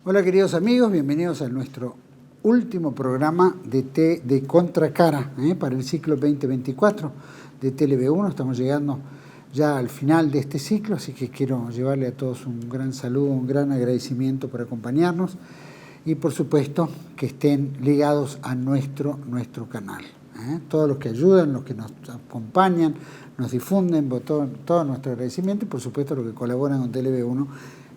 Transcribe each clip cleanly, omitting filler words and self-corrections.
Hola queridos amigos, bienvenidos a nuestro último programa de Contracara para el ciclo 2024 de TLV1. Estamos llegando ya al final de este ciclo, así que quiero llevarle a todos un gran saludo, un gran agradecimiento por acompañarnos y por supuesto que estén ligados a nuestro canal. Todos los que ayudan, los que nos acompañan, nos difunden, todo nuestro agradecimiento y por supuesto los que colaboran con TLV1,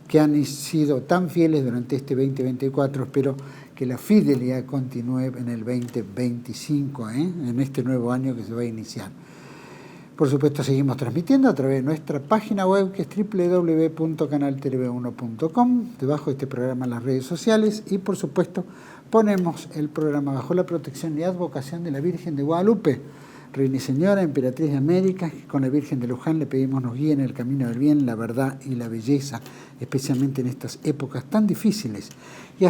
que han sido tan fieles durante este 2024. Espero que la fidelidad continúe en el 2025, en este nuevo año que se va a iniciar. Por supuesto, seguimos transmitiendo a través de nuestra página web, que es www.canaltelev1.com, debajo de este programa en las redes sociales, y por supuesto ponemos el programa bajo la protección y advocación de la Virgen de Guadalupe, Reina y Señora, Emperatriz de América, que con la Virgen de Luján le pedimos nos guíe en el camino del bien, la verdad y la belleza, especialmente en estas épocas tan difíciles, y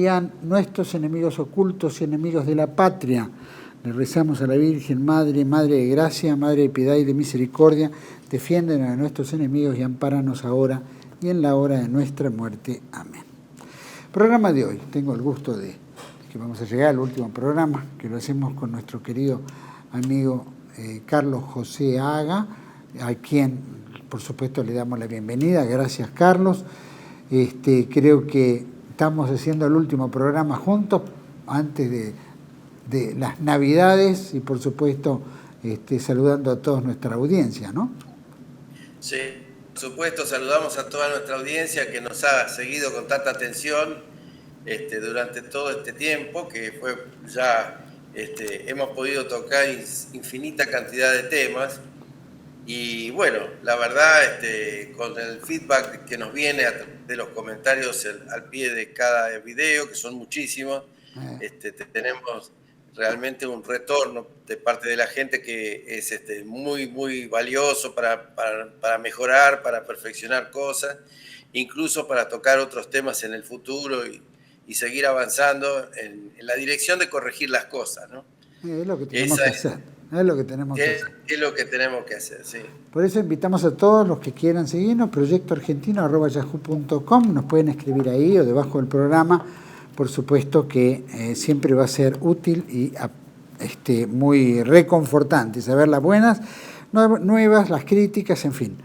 a nuestros enemigos ocultos y enemigos de la patria. Le rezamos a la Virgen, Madre de gracia, Madre de piedad y de misericordia, defiéndenos a nuestros enemigos y ampáranos ahora y en la hora de nuestra muerte. Amén. Programa de hoy, tengo el gusto de que vamos a llegar al último programa, que lo hacemos con nuestro querido amigo Carlos José Haga, a quien por supuesto le damos la bienvenida. Gracias, Carlos. Creo que estamos haciendo el último programa juntos antes de las Navidades y por supuesto saludando a toda nuestra audiencia, ¿no? Sí, por supuesto, saludamos a toda nuestra audiencia que nos ha seguido con tanta atención durante todo este tiempo, que fue ya hemos podido tocar infinita cantidad de temas. Y bueno, la verdad, con el feedback que nos viene de los comentarios al pie de cada video, que son muchísimos, tenemos realmente un retorno de parte de la gente que es muy, muy valioso para mejorar, para perfeccionar cosas, incluso para tocar otros temas en el futuro y seguir avanzando en la dirección de corregir las cosas, ¿no? Es lo que tenemos que hacer. Es lo que tenemos que hacer. Es lo que tenemos que hacer, sí. Por eso invitamos a todos los que quieran seguirnos, proyectoargentino@yahoo.com, nos pueden escribir ahí o debajo del programa. Por supuesto que siempre va a ser útil y muy reconfortante saber las buenas, nuevas, las críticas, en fin.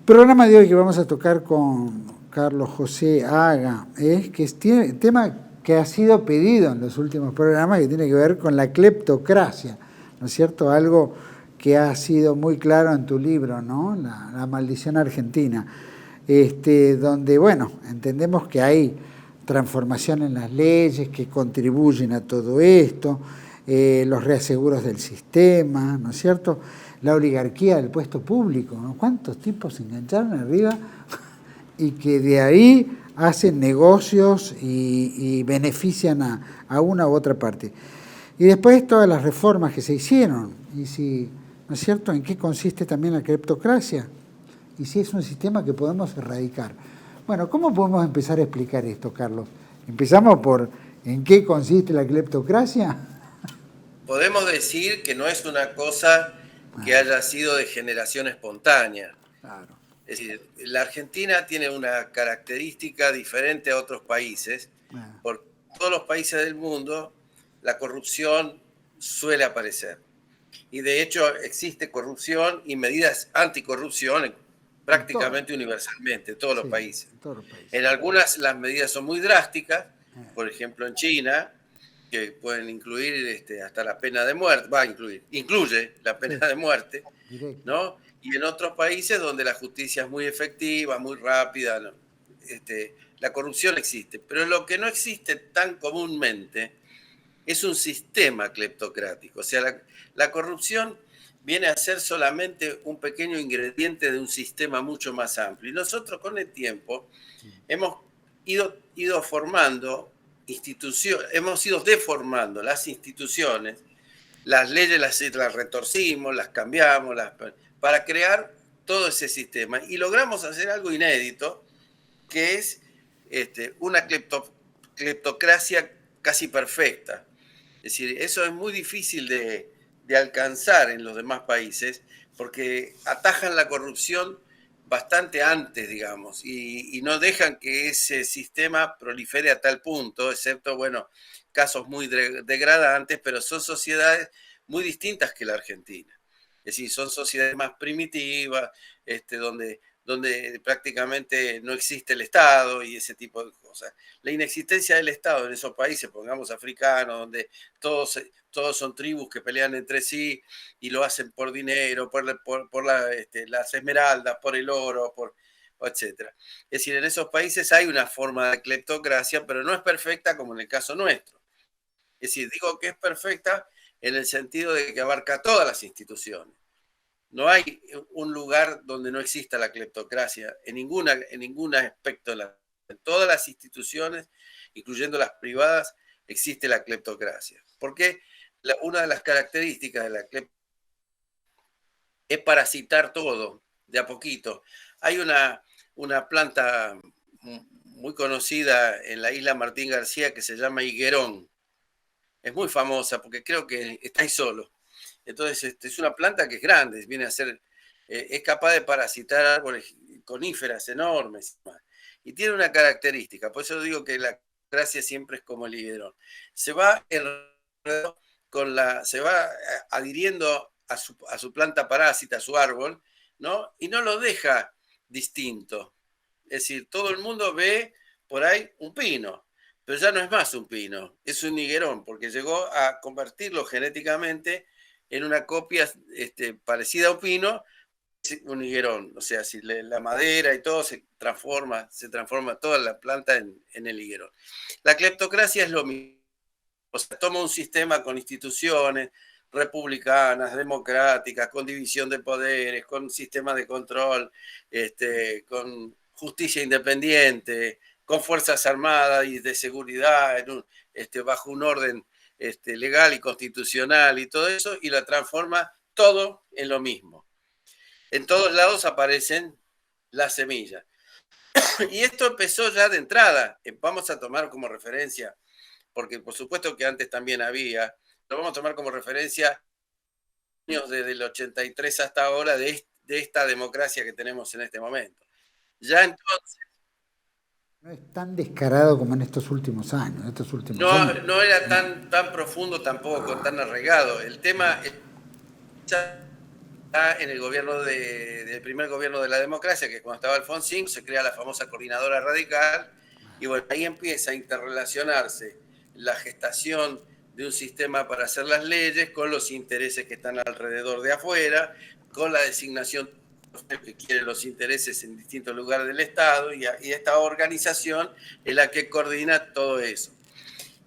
Programa de hoy que vamos a tocar con Carlos José Haga, que es tema que ha sido pedido en los últimos programas, que tiene que ver con la cleptocracia, ¿no es cierto? Algo que ha sido muy claro en tu libro, ¿no? La maldición argentina, donde, bueno, entendemos que hay transformación en las leyes que contribuyen a todo esto, los reaseguros del sistema, ¿no es cierto? La oligarquía del puesto público, ¿no? ¿Cuántos tipos se engancharon arriba y que de ahí hacen negocios y benefician a una u otra parte? Y después todas las reformas que se hicieron, y si, ¿no es cierto?, en qué consiste también la cleptocracia, y si es un sistema que podemos erradicar. Bueno, ¿cómo podemos empezar a explicar esto, Carlos? ¿Empezamos por en qué consiste la cleptocracia? Podemos decir que no es una cosa que haya sido de generación espontánea. Claro. Es decir, la Argentina tiene una característica diferente a otros países. Por todos los países del mundo, la corrupción suele aparecer. Y de hecho existe corrupción y medidas anticorrupción prácticamente universalmente en todos los países. En algunas las medidas son muy drásticas, por ejemplo en China, que pueden incluir hasta la pena de muerte, incluye la pena de muerte, ¿no? Y en otros países donde la justicia es muy efectiva, muy rápida, ¿no? La corrupción existe, pero lo que no existe tan comúnmente es un sistema cleptocrático. O sea, la corrupción viene a ser solamente un pequeño ingrediente de un sistema mucho más amplio. Y nosotros con el tiempo hemos ido formando instituciones, hemos ido deformando las instituciones, las leyes las retorcimos, las cambiamos, para crear todo ese sistema. Y logramos hacer algo inédito, que es una cleptocracia casi perfecta. Es decir, eso es muy difícil de alcanzar en los demás países porque atajan la corrupción bastante antes, digamos, y no dejan que ese sistema prolifere a tal punto, excepto, bueno, casos muy degradantes, pero son sociedades muy distintas que la Argentina. Es decir, son sociedades más primitivas, donde prácticamente no existe el Estado y ese tipo de cosas. La inexistencia del Estado en esos países, pongamos africanos, donde todos son tribus que pelean entre sí y lo hacen por dinero, por las esmeraldas, por el oro, etc. Es decir, en esos países hay una forma de cleptocracia, pero no es perfecta como en el caso nuestro. Es decir, digo que es perfecta en el sentido de que abarca todas las instituciones. No hay un lugar donde no exista la cleptocracia, en ningún aspecto. En todas las instituciones, incluyendo las privadas, existe la cleptocracia. Porque una de las características de la cleptocracia es parasitar todo, de a poquito. Hay una planta muy conocida en la isla Martín García que se llama higuerón. Es muy famosa porque creo que está ahí solo. Entonces, es una planta que es grande, viene a ser, es capaz de parasitar árboles coníferas enormes. Y tiene una característica, por eso digo que la gracia siempre es como el higuerón. Se va adhiriendo a su planta parásita, a su árbol, ¿no? Y no lo deja distinto. Es decir, todo el mundo ve por ahí un pino, pero ya no es más un pino, es un higuerón, porque llegó a convertirlo genéticamente en una copia parecida a un pino, un higuerón. O sea, si la madera y todo se transforma toda la planta en el higuerón. La cleptocracia es lo mismo. O sea, toma un sistema con instituciones republicanas, democráticas, con división de poderes, con sistema de control, con justicia independiente, con fuerzas armadas y de seguridad, bajo un orden legal y constitucional y todo eso, y la transforma todo en lo mismo. En todos lados aparecen las semillas. Y esto empezó ya de entrada. Vamos a tomar como referencia, porque por supuesto que antes también había, lo vamos a tomar como referencia desde el 83 hasta ahora de esta democracia que tenemos en este momento. Ya entonces... No es tan descarado como en estos últimos años. No era tan profundo tampoco, tan arraigado. El tema está en el gobierno del primer gobierno de la democracia, que cuando estaba Alfonsín, se crea la famosa coordinadora radical, y bueno, ahí empieza a interrelacionarse la gestación de un sistema para hacer las leyes con los intereses que están alrededor de afuera, con la designación que quieren los intereses en distintos lugares del Estado, y esta organización es la que coordina todo eso.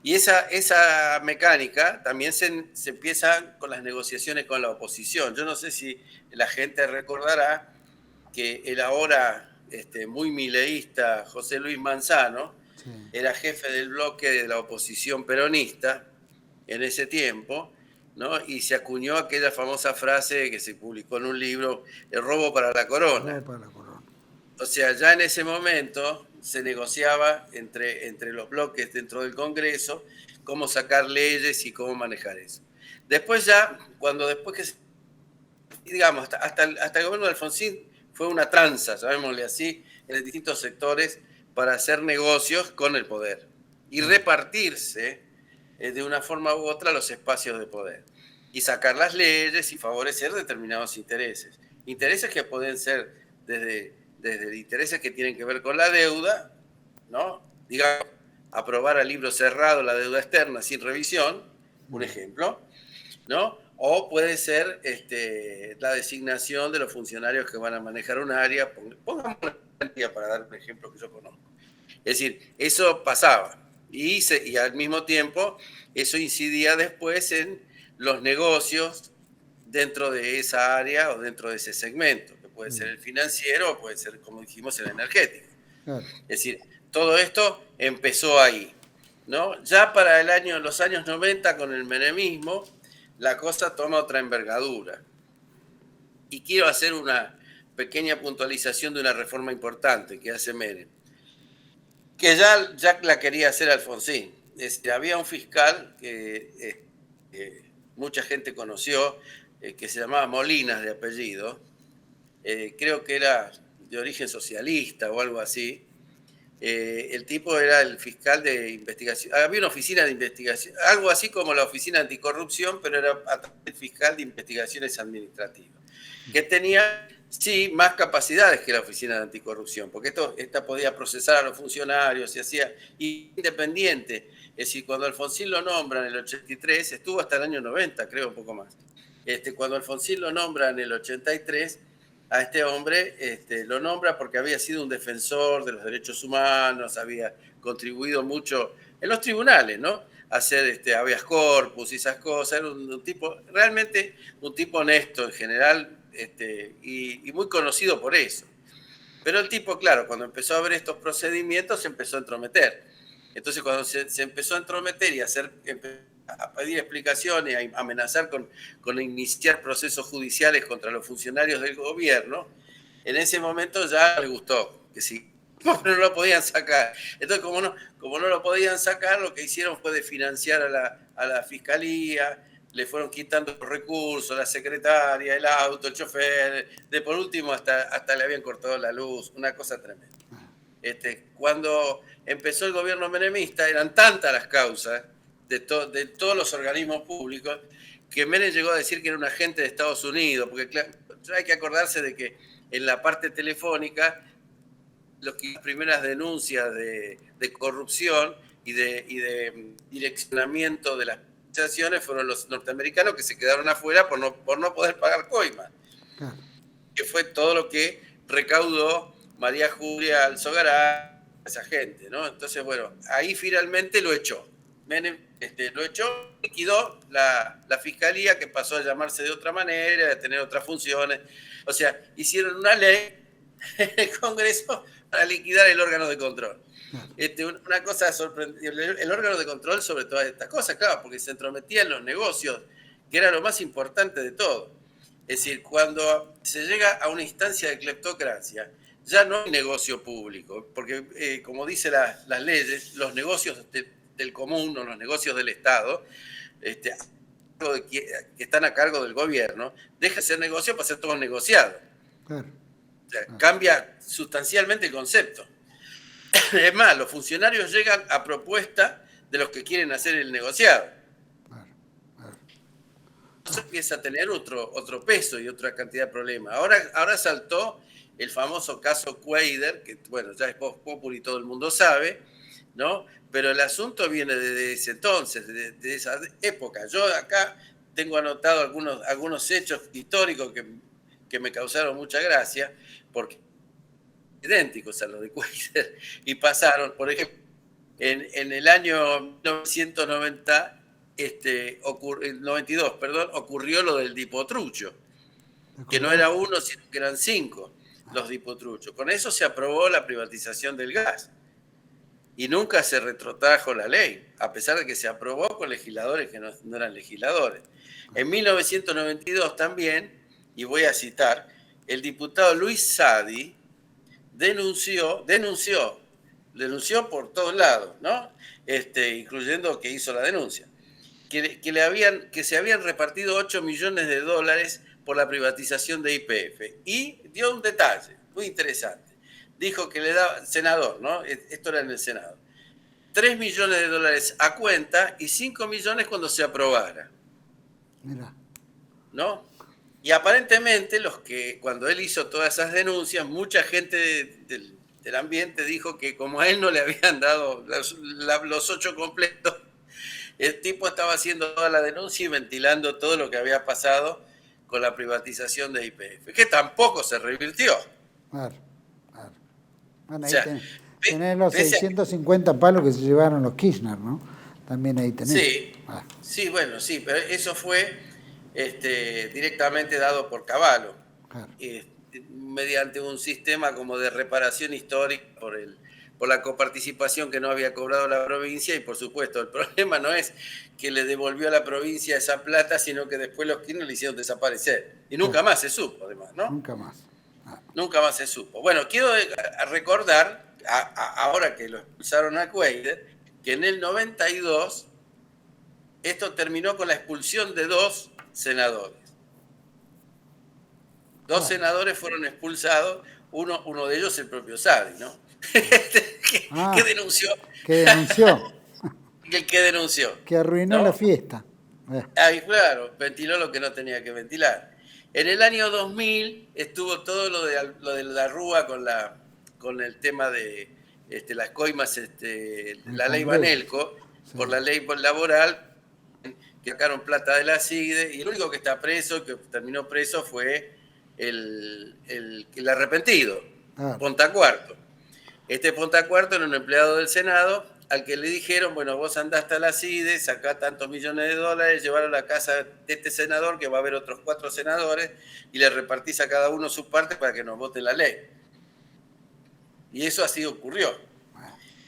Y esa mecánica también se empieza con las negociaciones con la oposición. Yo no sé si la gente recordará que el ahora muy mileísta José Luis Manzano era jefe del bloque de la oposición peronista en ese tiempo, ¿no? Y se acuñó aquella famosa frase que se publicó en un libro, el robo para la corona. O sea, ya en ese momento se negociaba entre los bloques dentro del Congreso cómo sacar leyes y cómo manejar eso. Después ya, digamos, hasta el gobierno de Alfonsín fue una tranza, llamémosle así, en distintos sectores para hacer negocios con el poder y repartirse de una forma u otra los espacios de poder y sacar las leyes y favorecer determinados intereses. Intereses que pueden ser desde intereses que tienen que ver con la deuda, ¿no? Digamos, aprobar a libro cerrado la deuda externa sin revisión, un ejemplo, ¿no? O puede ser la designación de los funcionarios que van a manejar un área. Pongamos una cantidad para dar un ejemplo que yo conozco. Es decir, eso pasaba y al mismo tiempo eso incidía después en los negocios dentro de esa área o dentro de ese segmento, que puede ser el financiero o puede ser, como dijimos, el energético. Es decir, todo esto empezó ahí, ¿no? Ya para los años 90 con el menemismo, la cosa toma otra envergadura. Y quiero hacer una pequeña puntualización de una reforma importante que hace Menem, que ya la quería hacer Alfonsín. Había un fiscal que mucha gente conoció, que se llamaba Molinas de apellido, creo que era de origen socialista o algo así. El tipo era el fiscal de investigación. Había una oficina de investigación, algo así como la oficina anticorrupción, pero era el fiscal de investigaciones administrativas, que tenía, sí, más capacidades que la oficina de anticorrupción, porque esta podía procesar a los funcionarios, se hacía independiente. Es decir, cuando Alfonsín lo nombra en el 83, estuvo hasta el año 90, creo, un poco más. Cuando Alfonsín lo nombra en el 83, a este hombre lo nombra porque había sido un defensor de los derechos humanos, había contribuido mucho en los tribunales, ¿no? A hacer habeas corpus y esas cosas. Era un tipo, realmente un tipo honesto en general, y muy conocido por eso. Pero el tipo, claro, cuando empezó a ver estos procedimientos, se empezó a entrometer. Entonces, cuando se empezó a entrometer y a pedir explicaciones, a amenazar con iniciar procesos judiciales contra los funcionarios del gobierno, en ese momento ya le gustó, que sí, no lo podían sacar. Entonces, como no lo podían sacar, lo que hicieron fue desfinanciar a la fiscalía, le fueron quitando los recursos, la secretaria, el auto, el chofer, por último hasta le habían cortado la luz, una cosa tremenda. Cuando empezó el gobierno menemista, eran tantas las causas de todos los organismos públicos que Menem llegó a decir que era un agente de Estados Unidos, porque claro, hay que acordarse de que en la parte telefónica las primeras denuncias de corrupción y de direccionamiento de las organizaciones fueron los norteamericanos, que se quedaron afuera por no poder pagar coimas, que fue todo lo que recaudó María Julia Alzogaray, esa gente, ¿no? Entonces, bueno, ahí finalmente lo echó. Menem lo echó, liquidó la fiscalía, que pasó a llamarse de otra manera, a tener otras funciones. O sea, hicieron una ley en el Congreso para liquidar el órgano de control. Una cosa sorprendente, el órgano de control sobre todas estas cosas, claro, porque se entrometía en los negocios, que era lo más importante de todo. Es decir, cuando se llega a una instancia de cleptocracia, ya no hay negocio público, porque como dicen las leyes, los negocios del común o los negocios del Estado, que están a cargo del gobierno, deja de ser negocio para ser todo negociado. Claro. O sea, cambia sustancialmente el concepto. Es más, los funcionarios llegan a propuesta de los que quieren hacer el negociado. Entonces empieza a tener otro peso y otra cantidad de problemas. Ahora saltó el famoso caso Quader, que bueno, ya es post populi y todo el mundo sabe, ¿no? Pero el asunto viene desde ese entonces, de esa época. Yo acá tengo anotado algunos hechos históricos que me causaron mucha gracia, porque idénticos a los de Quader, y pasaron, por ejemplo, en el año 1990, 92, perdón, ocurrió lo del dipotrucho, que no era uno, sino que eran 5 los dipotruchos. Con eso se aprobó la privatización del gas y nunca se retrotrajo la ley, a pesar de que se aprobó con legisladores que no eran legisladores. En 1992 también, y voy a citar, el diputado Luis Sadi denunció por todos lados, ¿no? Incluyendo que hizo la denuncia, que se habían repartido 8 millones de dólares por la privatización de YPF. Y dio un detalle muy interesante. Dijo que le daba, senador, ¿no? Esto era en el Senado, 3 millones de dólares a cuenta y 5 millones cuando se aprobara. Mira. ¿No? Y aparentemente cuando él hizo todas esas denuncias, mucha gente del ambiente dijo que como a él no le habían dado los 8 completos, el tipo estaba haciendo toda la denuncia y ventilando todo lo que había pasado con la privatización de YPF, que tampoco se revirtió. Claro. Bueno, ahí tenés los 650 palos que se llevaron los Kirchner, ¿no? También ahí tenés. Sí, bueno, sí, pero eso fue directamente dado por Cavallo, claro. Mediante un sistema como de reparación histórica por la coparticipación que no había cobrado la provincia. Y por supuesto, el problema no es que le devolvió a la provincia esa plata, sino que después los Kirchner le hicieron desaparecer. Y nunca más se supo, además, ¿no? Nunca más. Nunca más se supo. Bueno, quiero recordar, ahora que lo expulsaron a Quader, que en el 92 esto terminó con la expulsión de 2 senadores. 2 senadores fueron expulsados Uno de ellos el propio Sadi, ¿no? que denunció. Que denunció. El que denunció. Que arruinó, ¿no?, la fiesta. Ahí, claro, ventiló lo que no tenía que ventilar. En el año 2000 estuvo todo lo de la Rúa con el tema de las coimas, la ley Banelco, sí, por la ley laboral, que sacaron plata de la CIDE, y el único que está preso, que terminó preso, fue el arrepentido, Pontacuarto. Pontacuarto era un empleado del Senado al que le dijeron, bueno, vos andaste a la CIDE, sacá tantos millones de dólares, llevar a la casa de este senador, que va a haber otros 4 senadores, y le repartís a cada uno su parte para que nos vote la ley. Y eso así ocurrió.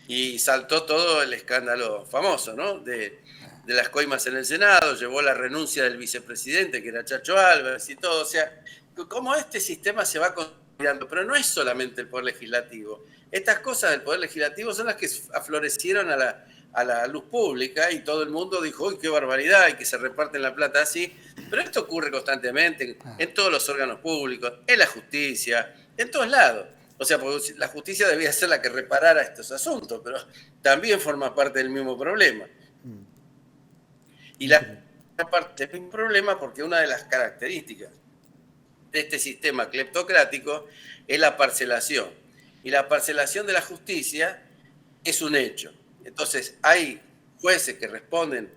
Y saltó todo el escándalo famoso, ¿no? De las coimas en el Senado, llevó la renuncia del vicepresidente, que era Chacho Álvarez, y todo. O sea, cómo este sistema se va consolidando, pero no es solamente el Poder Legislativo. Estas cosas del Poder Legislativo son las que aflorecieron a la luz pública, y todo el mundo dijo, uy, qué barbaridad, y que se reparten la plata así. Pero esto ocurre constantemente en todos los órganos públicos, en la justicia, en todos lados. O sea, porque la justicia debía ser la que reparara estos asuntos, pero también forma parte del mismo problema. Y la parte del mismo problema porque una de las características de este sistema cleptocrático es la parcelación. Y la parcelación de la justicia es un hecho. Entonces, hay jueces que responden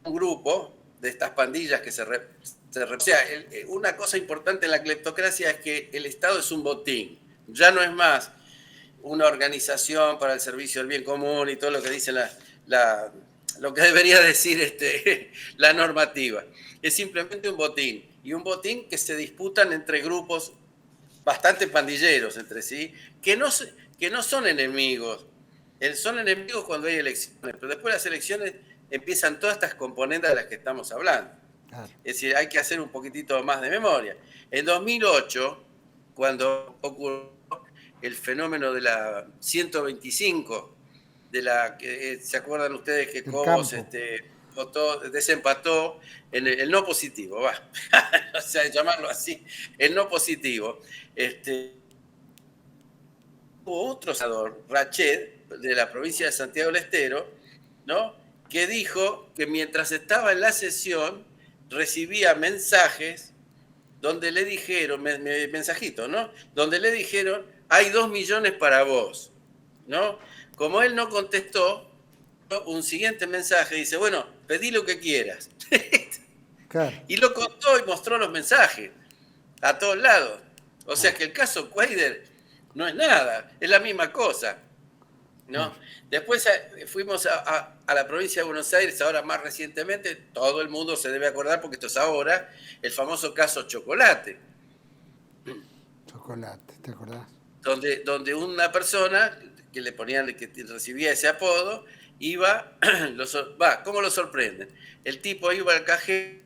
a un grupo de estas pandillas que o sea, una cosa importante en la cleptocracia es que el Estado es un botín. Ya no es más una organización para el servicio del bien común y todo lo que dice lo que debería decir la normativa. Es simplemente un botín. Y un botín que se disputan entre grupos bastante pandilleros entre sí, que no son enemigos. Son enemigos cuando hay elecciones, pero después de las elecciones empiezan todas estas componentes de las que estamos hablando. Claro. Es decir, hay que hacer un poquitito más de memoria. En 2008, cuando ocurrió el fenómeno de la 125, ¿se acuerdan ustedes que Cobos desempató en el no positivo? O sea, llamarlo así, el no positivo. Hubo otro senador, Rached, de la provincia de Santiago del Estero, ¿no?, que dijo que mientras estaba en la sesión recibía mensajes donde le dijeron, mensajitos, ¿no?, donde le dijeron, hay 2 millones para vos, ¿no? Como él no contestó, un siguiente mensaje dice, bueno, pedí lo que quieras. Claro. Y lo contó y mostró los mensajes a todos lados. O sea que el caso Cuader no es nada, es la misma cosa, ¿no? Después fuimos a la provincia de Buenos Aires, ahora más recientemente, todo el mundo se debe acordar, porque esto es ahora, el famoso caso Chocolate. Chocolate, ¿te acordás? Donde una persona que le ponían, que recibía ese apodo, iba, ¿cómo lo sorprenden? El tipo iba al cajero,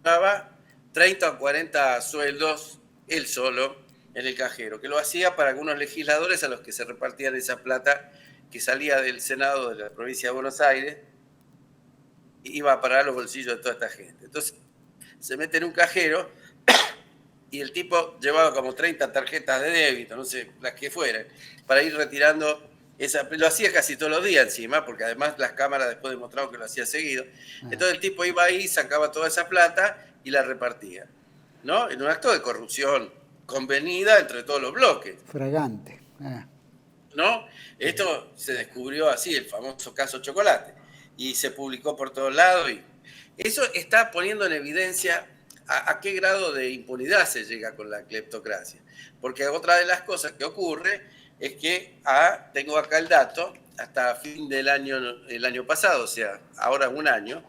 daba 30 o 40 sueldos, él solo, en el cajero, que lo hacía para algunos legisladores a los que se repartían esa plata que salía del Senado de la provincia de Buenos Aires, y iba a parar los bolsillos de toda esta gente. Entonces, se mete en un cajero y el tipo llevaba como 30 tarjetas de débito, no sé, las que fueran, para ir retirando lo hacía casi todos los días encima, porque además las cámaras después demostraron que lo hacía seguido. Entonces el tipo iba ahí, sacaba toda esa plata y la repartía, ¿no? En un acto de corrupción convenida entre todos los bloques. Fragante. ¿No? Esto se descubrió así, el famoso caso Chocolate, y se publicó por todos lados. Y eso está poniendo en evidencia a qué grado de impunidad se llega con la cleptocracia. Porque otra de las cosas que ocurre es que, tengo acá el dato, hasta fin del año, el año pasado, o sea, ahora un año,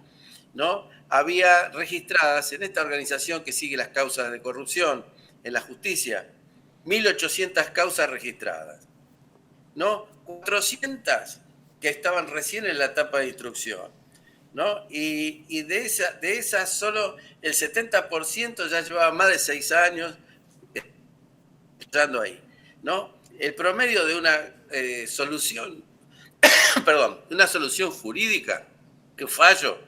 ¿no?, había registradas en esta organización que sigue las causas de corrupción en la justicia, 1.800 causas registradas, ¿no? 400 que estaban recién en la etapa de instrucción, ¿no? Y de esas solo el 70% ya llevaba más de 6 años entrando ahí, ¿no? El promedio de una solución, una solución jurídica, que fallo,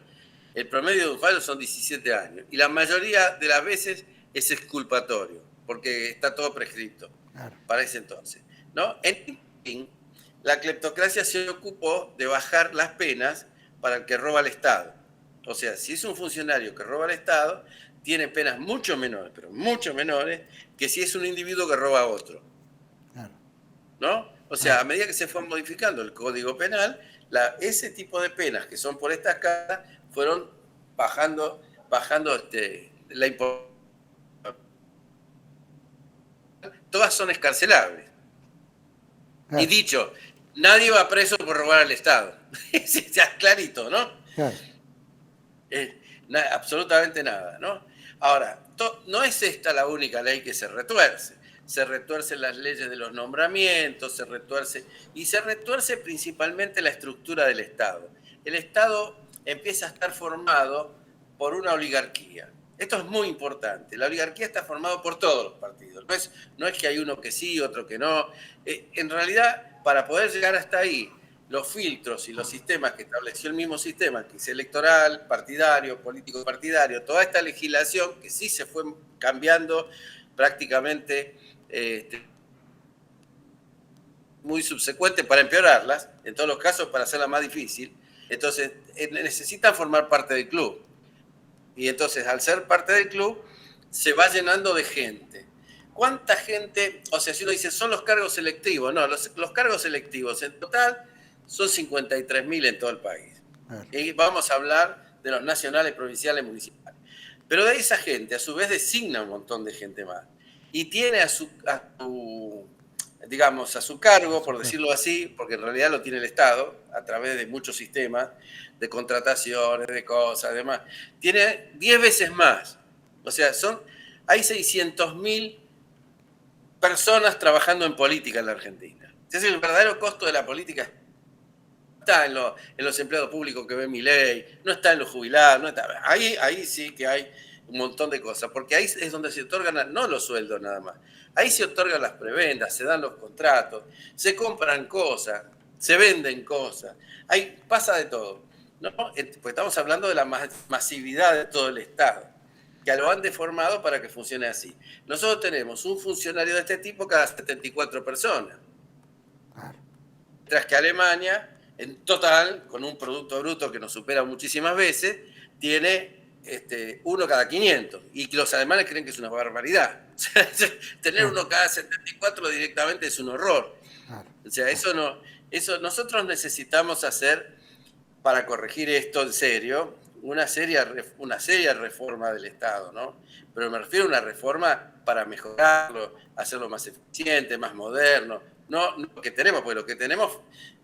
el promedio de un fallo son 17 años. Y la mayoría de las veces es exculpatorio, porque está todo prescrito. para ese entonces, ¿no? En Pekín, la cleptocracia se ocupó de bajar las penas para el que roba al Estado. O sea, si es un funcionario que roba al Estado, tiene penas mucho menores, pero mucho menores, que si es un individuo que roba a otro. ¿No? O sea, a medida que se fue modificando el Código Penal, ese tipo de penas que son por esta escala fueron bajando la importancia. Todas son escarcelables. Y dicho, nadie va preso por robar al Estado. Ya clarito, ¿no? Absolutamente nada, ¿no? Ahora, no es esta la única ley que se retuerce. Se retuercen las leyes de los nombramientos, se retuerce principalmente la estructura del Estado. El Estado empieza a estar formado por una oligarquía. Esto es muy importante. La oligarquía está formada por todos los partidos. No es que hay uno que sí, otro que no. En realidad, para poder llegar hasta ahí, los filtros y los sistemas que estableció el mismo sistema, que es electoral, partidario, político partidario, toda esta legislación que sí se fue cambiando prácticamente muy subsecuente para empeorarlas, en todos los casos para hacerla más difícil. Entonces necesitan formar parte del club. Y entonces al ser parte del club se va llenando de gente. ¿Cuánta gente? O sea, si uno dice, son los cargos selectivos. No, los cargos selectivos en total son 53.000 en todo el país. Y vamos a hablar de los nacionales, provinciales, municipales. Pero de esa gente, a su vez, designa un montón de gente más. Y tiene a su cargo, por decirlo así, porque en realidad lo tiene el Estado, a través de muchos sistemas de contrataciones, de cosas, demás. Tiene 10 veces más. O sea, hay 600.000 personas trabajando en política en la Argentina. Es decir, el verdadero costo de la política está en los empleados públicos que ven Milei, no está en los jubilados, no está. Ahí sí que hay un montón de cosas, porque ahí es donde se otorgan no los sueldos nada más. Ahí se otorgan las prebendas, se dan los contratos, se compran cosas, se venden cosas. Ahí pasa de todo, ¿no? Pues estamos hablando de la masividad de todo el Estado, que lo han deformado para que funcione así. Nosotros tenemos un funcionario de este tipo cada 74 personas. Mientras que Alemania, en total, con un Producto Bruto que nos supera muchísimas veces, tiene uno cada 500. Y los alemanes creen que es una barbaridad. Tener uno cada 74 directamente es un horror. O sea, eso nosotros necesitamos hacer, para corregir esto en serio, una seria reforma del Estado, ¿no? Pero me refiero a una reforma para mejorarlo, hacerlo más eficiente, más moderno. No lo que tenemos, porque lo que tenemos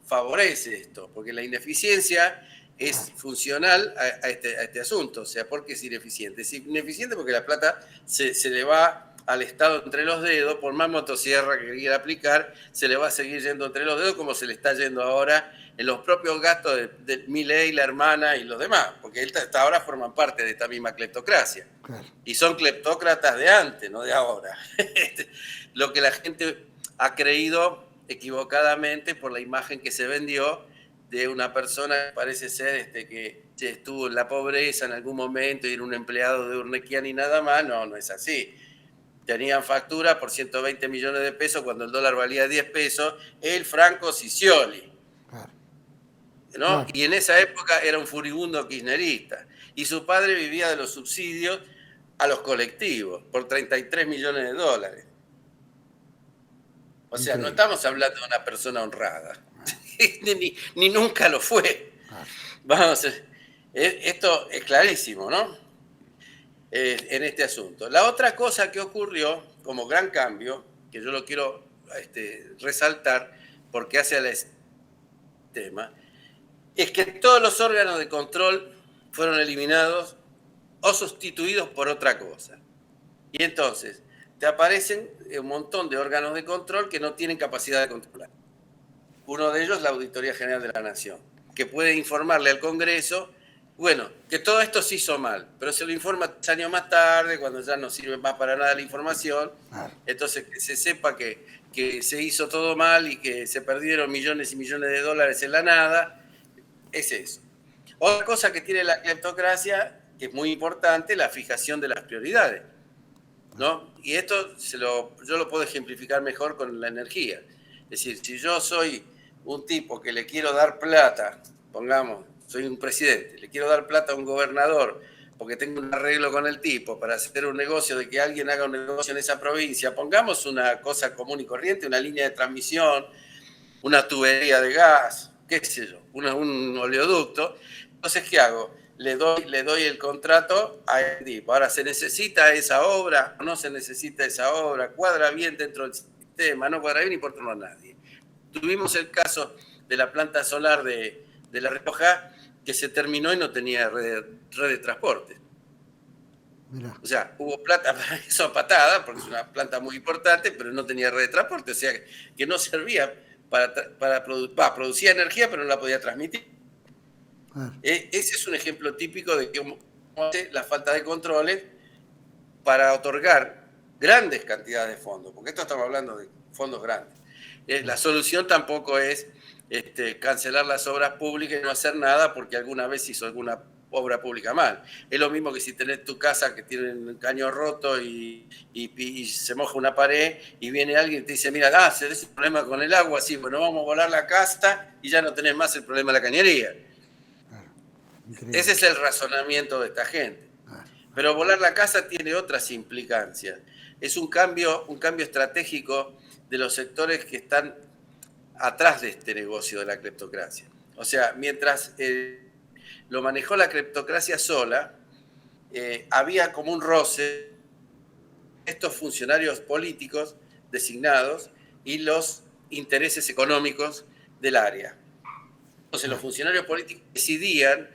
favorece esto, porque la ineficiencia es funcional a este asunto. O sea, ¿por qué es ineficiente? Es ineficiente porque la plata se le va al Estado entre los dedos, por más motosierra que quiera aplicar, se le va a seguir yendo entre los dedos como se le está yendo ahora en los propios gastos de Milei, la hermana y los demás, porque hasta ahora forman parte de esta misma cleptocracia. Claro. Y son cleptócratas de antes, no de ahora. Lo que la gente ha creído equivocadamente por la imagen que se vendió de una persona que parece ser que estuvo en la pobreza en algún momento y era un empleado de Urnequian y nada más. No es así. Tenían factura por 120 millones de pesos cuando el dólar valía 10 pesos, el Franco Scioli. ¿No? Y en esa época era un furibundo kirchnerista. Y su padre vivía de los subsidios a los colectivos por 33 millones de dólares. O sea, no estamos hablando de una persona honrada. ni nunca lo fue. Vamos, esto es clarísimo, ¿no? En este asunto. La otra cosa que ocurrió como gran cambio, que yo lo quiero resaltar porque hace al tema, es que todos los órganos de control fueron eliminados o sustituidos por otra cosa. Y entonces te aparecen un montón de órganos de control que no tienen capacidad de controlar. Uno de ellos es la Auditoría General de la Nación, que puede informarle al Congreso, bueno, que todo esto se hizo mal, pero se lo informa 3 años más tarde, cuando ya no sirve más para nada la información. Entonces que se sepa que se hizo todo mal y que se perdieron millones y millones de dólares en la nada. Es eso. Otra cosa que tiene la cleptocracia, que es muy importante, la fijación de las prioridades. ¿no? Y esto yo lo puedo ejemplificar mejor con la energía. Es decir, si yo soy un tipo que le quiero dar plata, pongamos, soy un presidente, le quiero dar plata a un gobernador porque tengo un arreglo con el tipo para hacer un negocio, de que alguien haga un negocio en esa provincia, pongamos una cosa común y corriente, una línea de transmisión, una tubería de gas, qué sé yo, un oleoducto. Entonces, ¿qué hago? Le doy el contrato a el tipo. Ahora, ¿se necesita esa obra o no se necesita esa obra? ¿Cuadra bien dentro del sistema? ¿No cuadra bien? No importa a nadie. Tuvimos el caso de la planta solar de La Rioja, que se terminó y no tenía red de transporte. Mirá. O sea, hubo plata para eso patada, porque es una planta muy importante, pero no tenía red de transporte, o sea, que no servía producía energía, pero no la podía transmitir. Ese es un ejemplo típico de cómo hace la falta de controles para otorgar grandes cantidades de fondos, porque esto estamos hablando de fondos grandes. La solución tampoco es cancelar las obras públicas y no hacer nada porque alguna vez hizo alguna obra pública mal. Es lo mismo que si tenés tu casa que tiene un caño roto y se moja una pared y viene alguien y te dice, mira, tenés un problema con el agua, sí, bueno, vamos a volar la casa y ya no tenés más el problema de la cañería. Increíble. Ese es el razonamiento de esta gente. Pero volar la casa tiene otras implicancias. Es un cambio estratégico de los sectores que están atrás de este negocio de la cleptocracia. O sea, mientras lo manejó la cleptocracia sola, había como un roce estos funcionarios políticos designados y los intereses económicos del área. Entonces los funcionarios políticos decidían,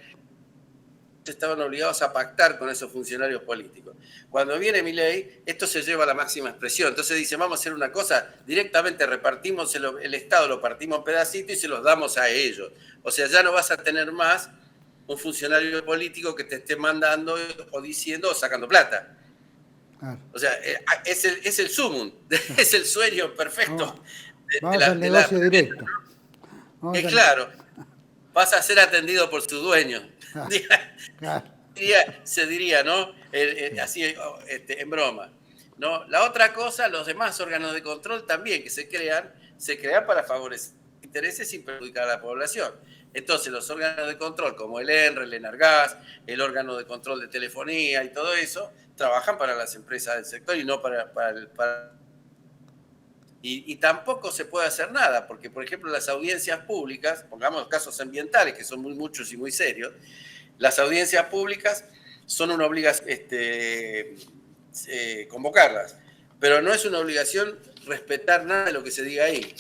estaban obligados a pactar con esos funcionarios políticos. Cuando viene Milei, esto se lleva a la máxima expresión. Entonces dice, vamos a hacer una cosa, directamente repartimos el Estado, lo partimos en pedacitos y se los damos a ellos. O sea, ya no vas a tener más un funcionario político que te esté mandando o diciendo o sacando plata. O sea, es el sumum, es el sueño perfecto. Vamos al negocio directo. Es claro, vas a ser atendido por su dueño. Se diría, ¿no? Así en broma. ¿No? La otra cosa, los demás órganos de control también que se crean para favorecer intereses sin perjudicar a la población. Entonces, los órganos de control, como el ENRE, el Enargas, el órgano de control de telefonía y todo eso, trabajan para las empresas del sector y no para y tampoco se puede hacer nada, porque, por ejemplo, las audiencias públicas, pongamos casos ambientales, que son muchos y muy serios, las audiencias públicas son una obligación convocarlas, pero no es una obligación respetar nada de lo que se diga ahí.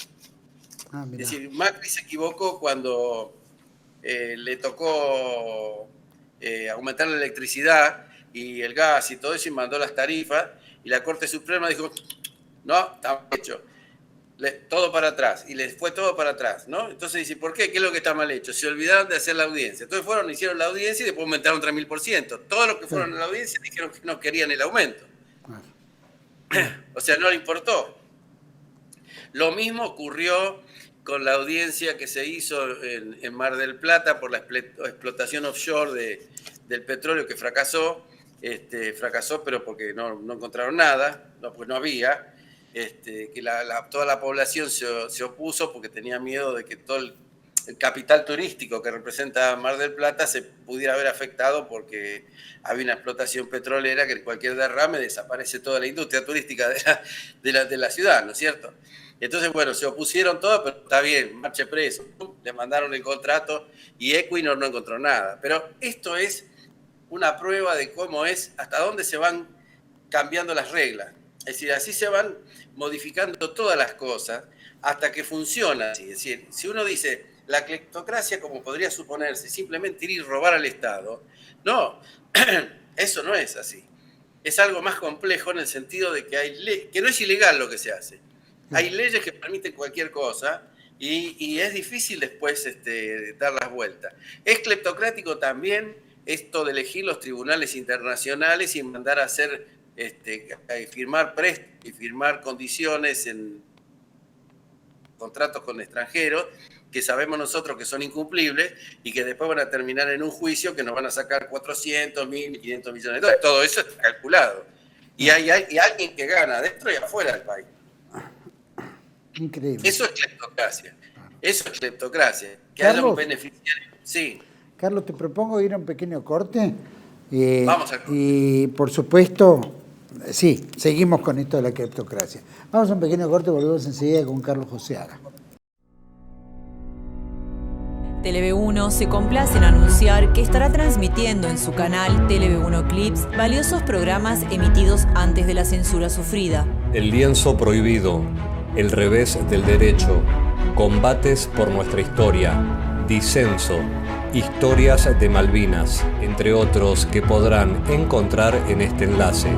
Es decir, Macri se equivocó cuando le tocó aumentar la electricidad y el gas y todo eso y mandó las tarifas y la Corte Suprema dijo, no, está hecho. Todo para atrás, y les fue todo para atrás, ¿no? Entonces dice, ¿por qué? ¿Qué es lo que está mal hecho? Se olvidaron de hacer la audiencia. Entonces hicieron la audiencia y después aumentaron 3000%. Todos los que fueron a la audiencia dijeron que no querían el aumento. O sea, no le importó. Lo mismo ocurrió con la audiencia que se hizo en Mar del Plata por la explotación offshore del petróleo que fracasó. Fracasó, pero porque no encontraron nada, pues no había. Que toda la población se opuso porque tenía miedo de que todo el capital turístico que representa Mar del Plata se pudiera ver afectado porque había una explotación petrolera que en cualquier derrame desaparece toda la industria turística de la ciudad, ¿no es cierto? Entonces, bueno, se opusieron todos, pero está bien, marche preso, le mandaron el contrato y Equinor no encontró nada. Pero esto es una prueba de cómo es, hasta dónde se van cambiando las reglas. Es decir, así se van modificando todas las cosas hasta que funciona. Es decir, si uno dice la cleptocracia, como podría suponerse, simplemente ir y robar al Estado, no, eso no es así. Es algo más complejo en el sentido de que que no es ilegal lo que se hace. Hay leyes que permiten cualquier cosa y es difícil después dar las vueltas. Es cleptocrático también esto de elegir los tribunales internacionales y mandar a hacer firmar préstamos y firmar condiciones en contratos con extranjeros que sabemos nosotros que son incumplibles y que después van a terminar en un juicio que nos van a sacar 400, 1.000, 500 millones de dólares. Todo eso está calculado. Y hay alguien que gana dentro y afuera del país. Increíble. Eso es cleptocracia. Eso es cleptocracia. Que Carlos, haya un beneficiario. Sí. Carlos, te propongo ir a un pequeño corte. Vamos al corte. Y por supuesto, sí, seguimos con esto de la cleptocracia. Vamos a un pequeño corte y volvemos enseguida con Carlos Joseaga. TLV1 se complace en anunciar que estará transmitiendo en su canal TLV1 Clips valiosos programas emitidos antes de la censura sufrida. El lienzo prohibido, el revés del derecho, combates por nuestra historia, disenso, historias de Malvinas, entre otros que podrán encontrar en este enlace.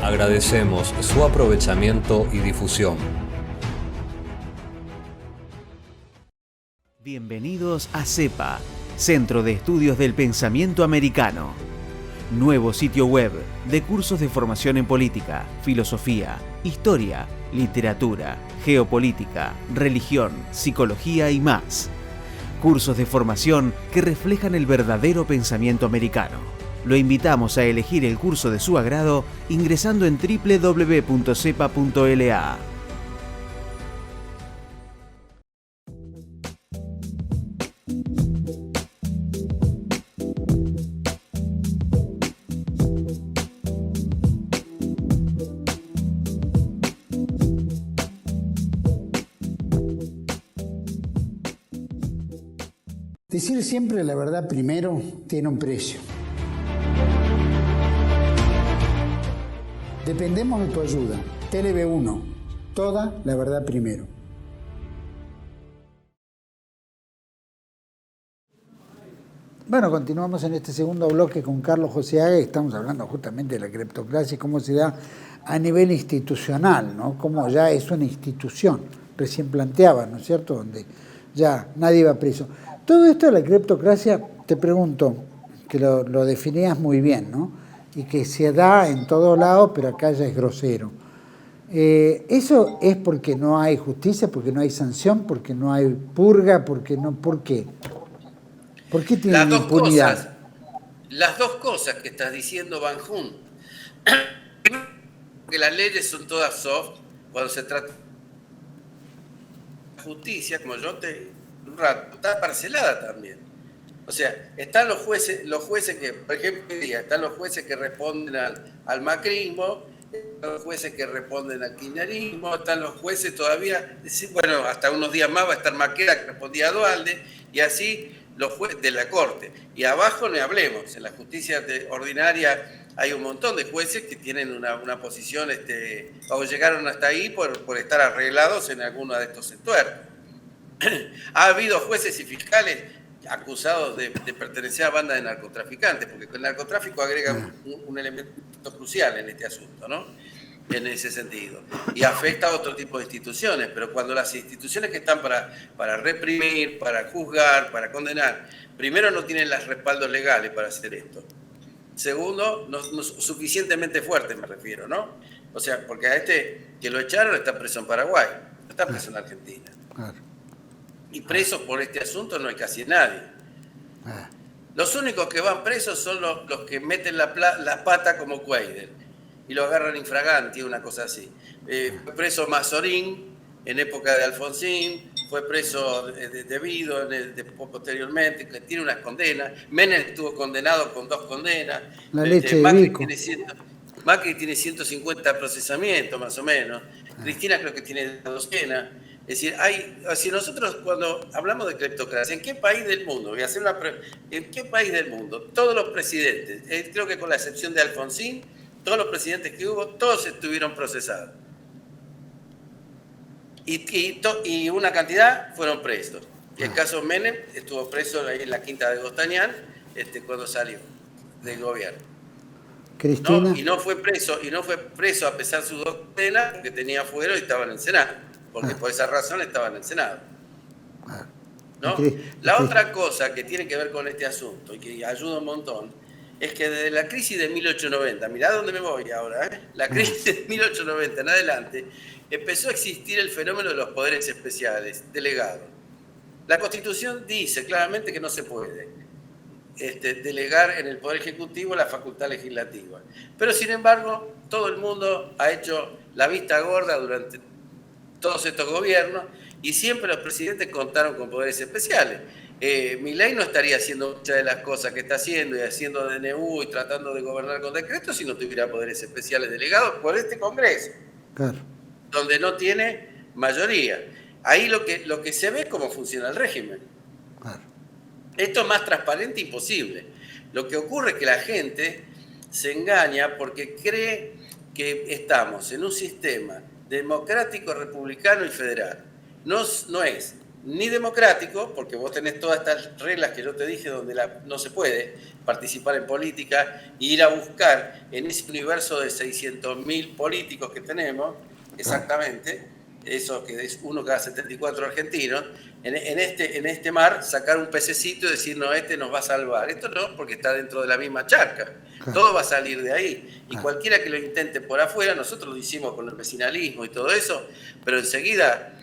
Agradecemos su aprovechamiento y difusión. Bienvenidos a CEPA, Centro de Estudios del Pensamiento Americano. Nuevo sitio web de cursos de formación en política, filosofía, historia, literatura, geopolítica, religión, psicología y más. Cursos de formación que reflejan el verdadero pensamiento americano. Lo invitamos a elegir el curso de su agrado ingresando en www.cepa.la. Decir siempre la verdad primero tiene un precio. Dependemos de tu ayuda. TLV1, toda la verdad primero. Bueno, continuamos en este segundo bloque con Carlos Joseaga y estamos hablando justamente de la cleptocracia y cómo se da a nivel institucional, ¿no? Cómo ya es una institución, recién planteaba, ¿no es cierto?, donde ya nadie va preso. Todo esto de la cleptocracia, te pregunto, que lo definías muy bien, ¿no? Y que se da en todos lados, pero acá ya es grosero. ¿Eso es porque no hay justicia, porque no hay sanción, porque no hay purga, porque no, ¿por qué? ¿Por qué tienen impunidad? Las dos cosas que estás diciendo van juntas. Porque las leyes son todas soft cuando se trata de justicia, como yo te un rato, está parcelada también. O sea, están los jueces que, por ejemplo, están los jueces que responden al macrismo, están los jueces que responden al kirchnerismo, están los jueces todavía, bueno, hasta unos días más va a estar Maqueda que respondía a Duhalde, y así los jueces de la Corte. Y abajo no hablemos, en la justicia ordinaria hay un montón de jueces que tienen una posición, o llegaron hasta ahí por estar arreglados en alguno de estos entuertos. Ha habido jueces y fiscales acusados de pertenecer a bandas de narcotraficantes, porque el narcotráfico agrega un elemento crucial en este asunto, ¿no? En ese sentido. Y afecta a otro tipo de instituciones, pero cuando las instituciones que están para reprimir, para juzgar, para condenar, primero no tienen los respaldos legales para hacer esto. Segundo, no suficientemente fuertes, me refiero, ¿no? O sea, porque a que lo echaron está preso en Paraguay, no está preso en Argentina. Claro. Y presos por este asunto no hay casi nadie. Los únicos que van presos son los que meten la pata como Cuader y lo agarran infraganti, una cosa así. Fue preso Mazorín en época de Alfonsín, fue preso Devido posteriormente, que tiene unas condenas. Menem estuvo condenado con 2 condenas. La leche de Vico. Macri tiene 150 procesamientos más o menos. Cristina creo que tiene 200. Es decir, si nosotros cuando hablamos de cleptocracia, ¿en qué país del mundo? Voy a hacer ¿en qué país del mundo? Todos los presidentes, creo que con la excepción de Alfonsín, todos los presidentes que hubo, todos estuvieron procesados. Y una cantidad fueron presos. Y el caso Menem estuvo preso ahí en la Quinta de Gostañán cuando salió del gobierno. Cristina. ¿No? Y no fue preso a pesar de sus 2 condenas, porque tenía fuero y estaba en el Senado. Porque por esa razón estaba en el Senado. ¿No? La otra cosa que tiene que ver con este asunto y que ayuda un montón es que desde la crisis de 1890, mirá dónde me voy ahora, la crisis de 1890 en adelante, empezó a existir el fenómeno de los poderes especiales, delegados. La Constitución dice claramente que no se puede delegar en el Poder Ejecutivo la facultad legislativa. Pero, sin embargo, todo el mundo ha hecho la vista gorda durante todos estos gobiernos y siempre los presidentes contaron con poderes especiales. Milei no estaría haciendo muchas de las cosas que está haciendo y haciendo DNU y tratando de gobernar con decretos si no tuviera poderes especiales delegados por este Congreso, claro, donde no tiene mayoría. Ahí lo que se ve es cómo funciona el régimen. Claro. Esto es más transparente imposible. Lo que ocurre es que la gente se engaña porque cree que estamos en un sistema democrático, republicano y federal. No es ni democrático, porque vos tenés todas estas reglas que yo te dije donde no se puede participar en política e ir a buscar en ese universo de 600.000 políticos que tenemos, exactamente, eso que es uno cada 74 argentinos, en este mar sacar un pececito y decir, no, este nos va a salvar. Esto no, porque está dentro de la misma charca. Todo va a salir de ahí. Y cualquiera que lo intente por afuera, nosotros lo hicimos con el vecinalismo y todo eso, pero enseguida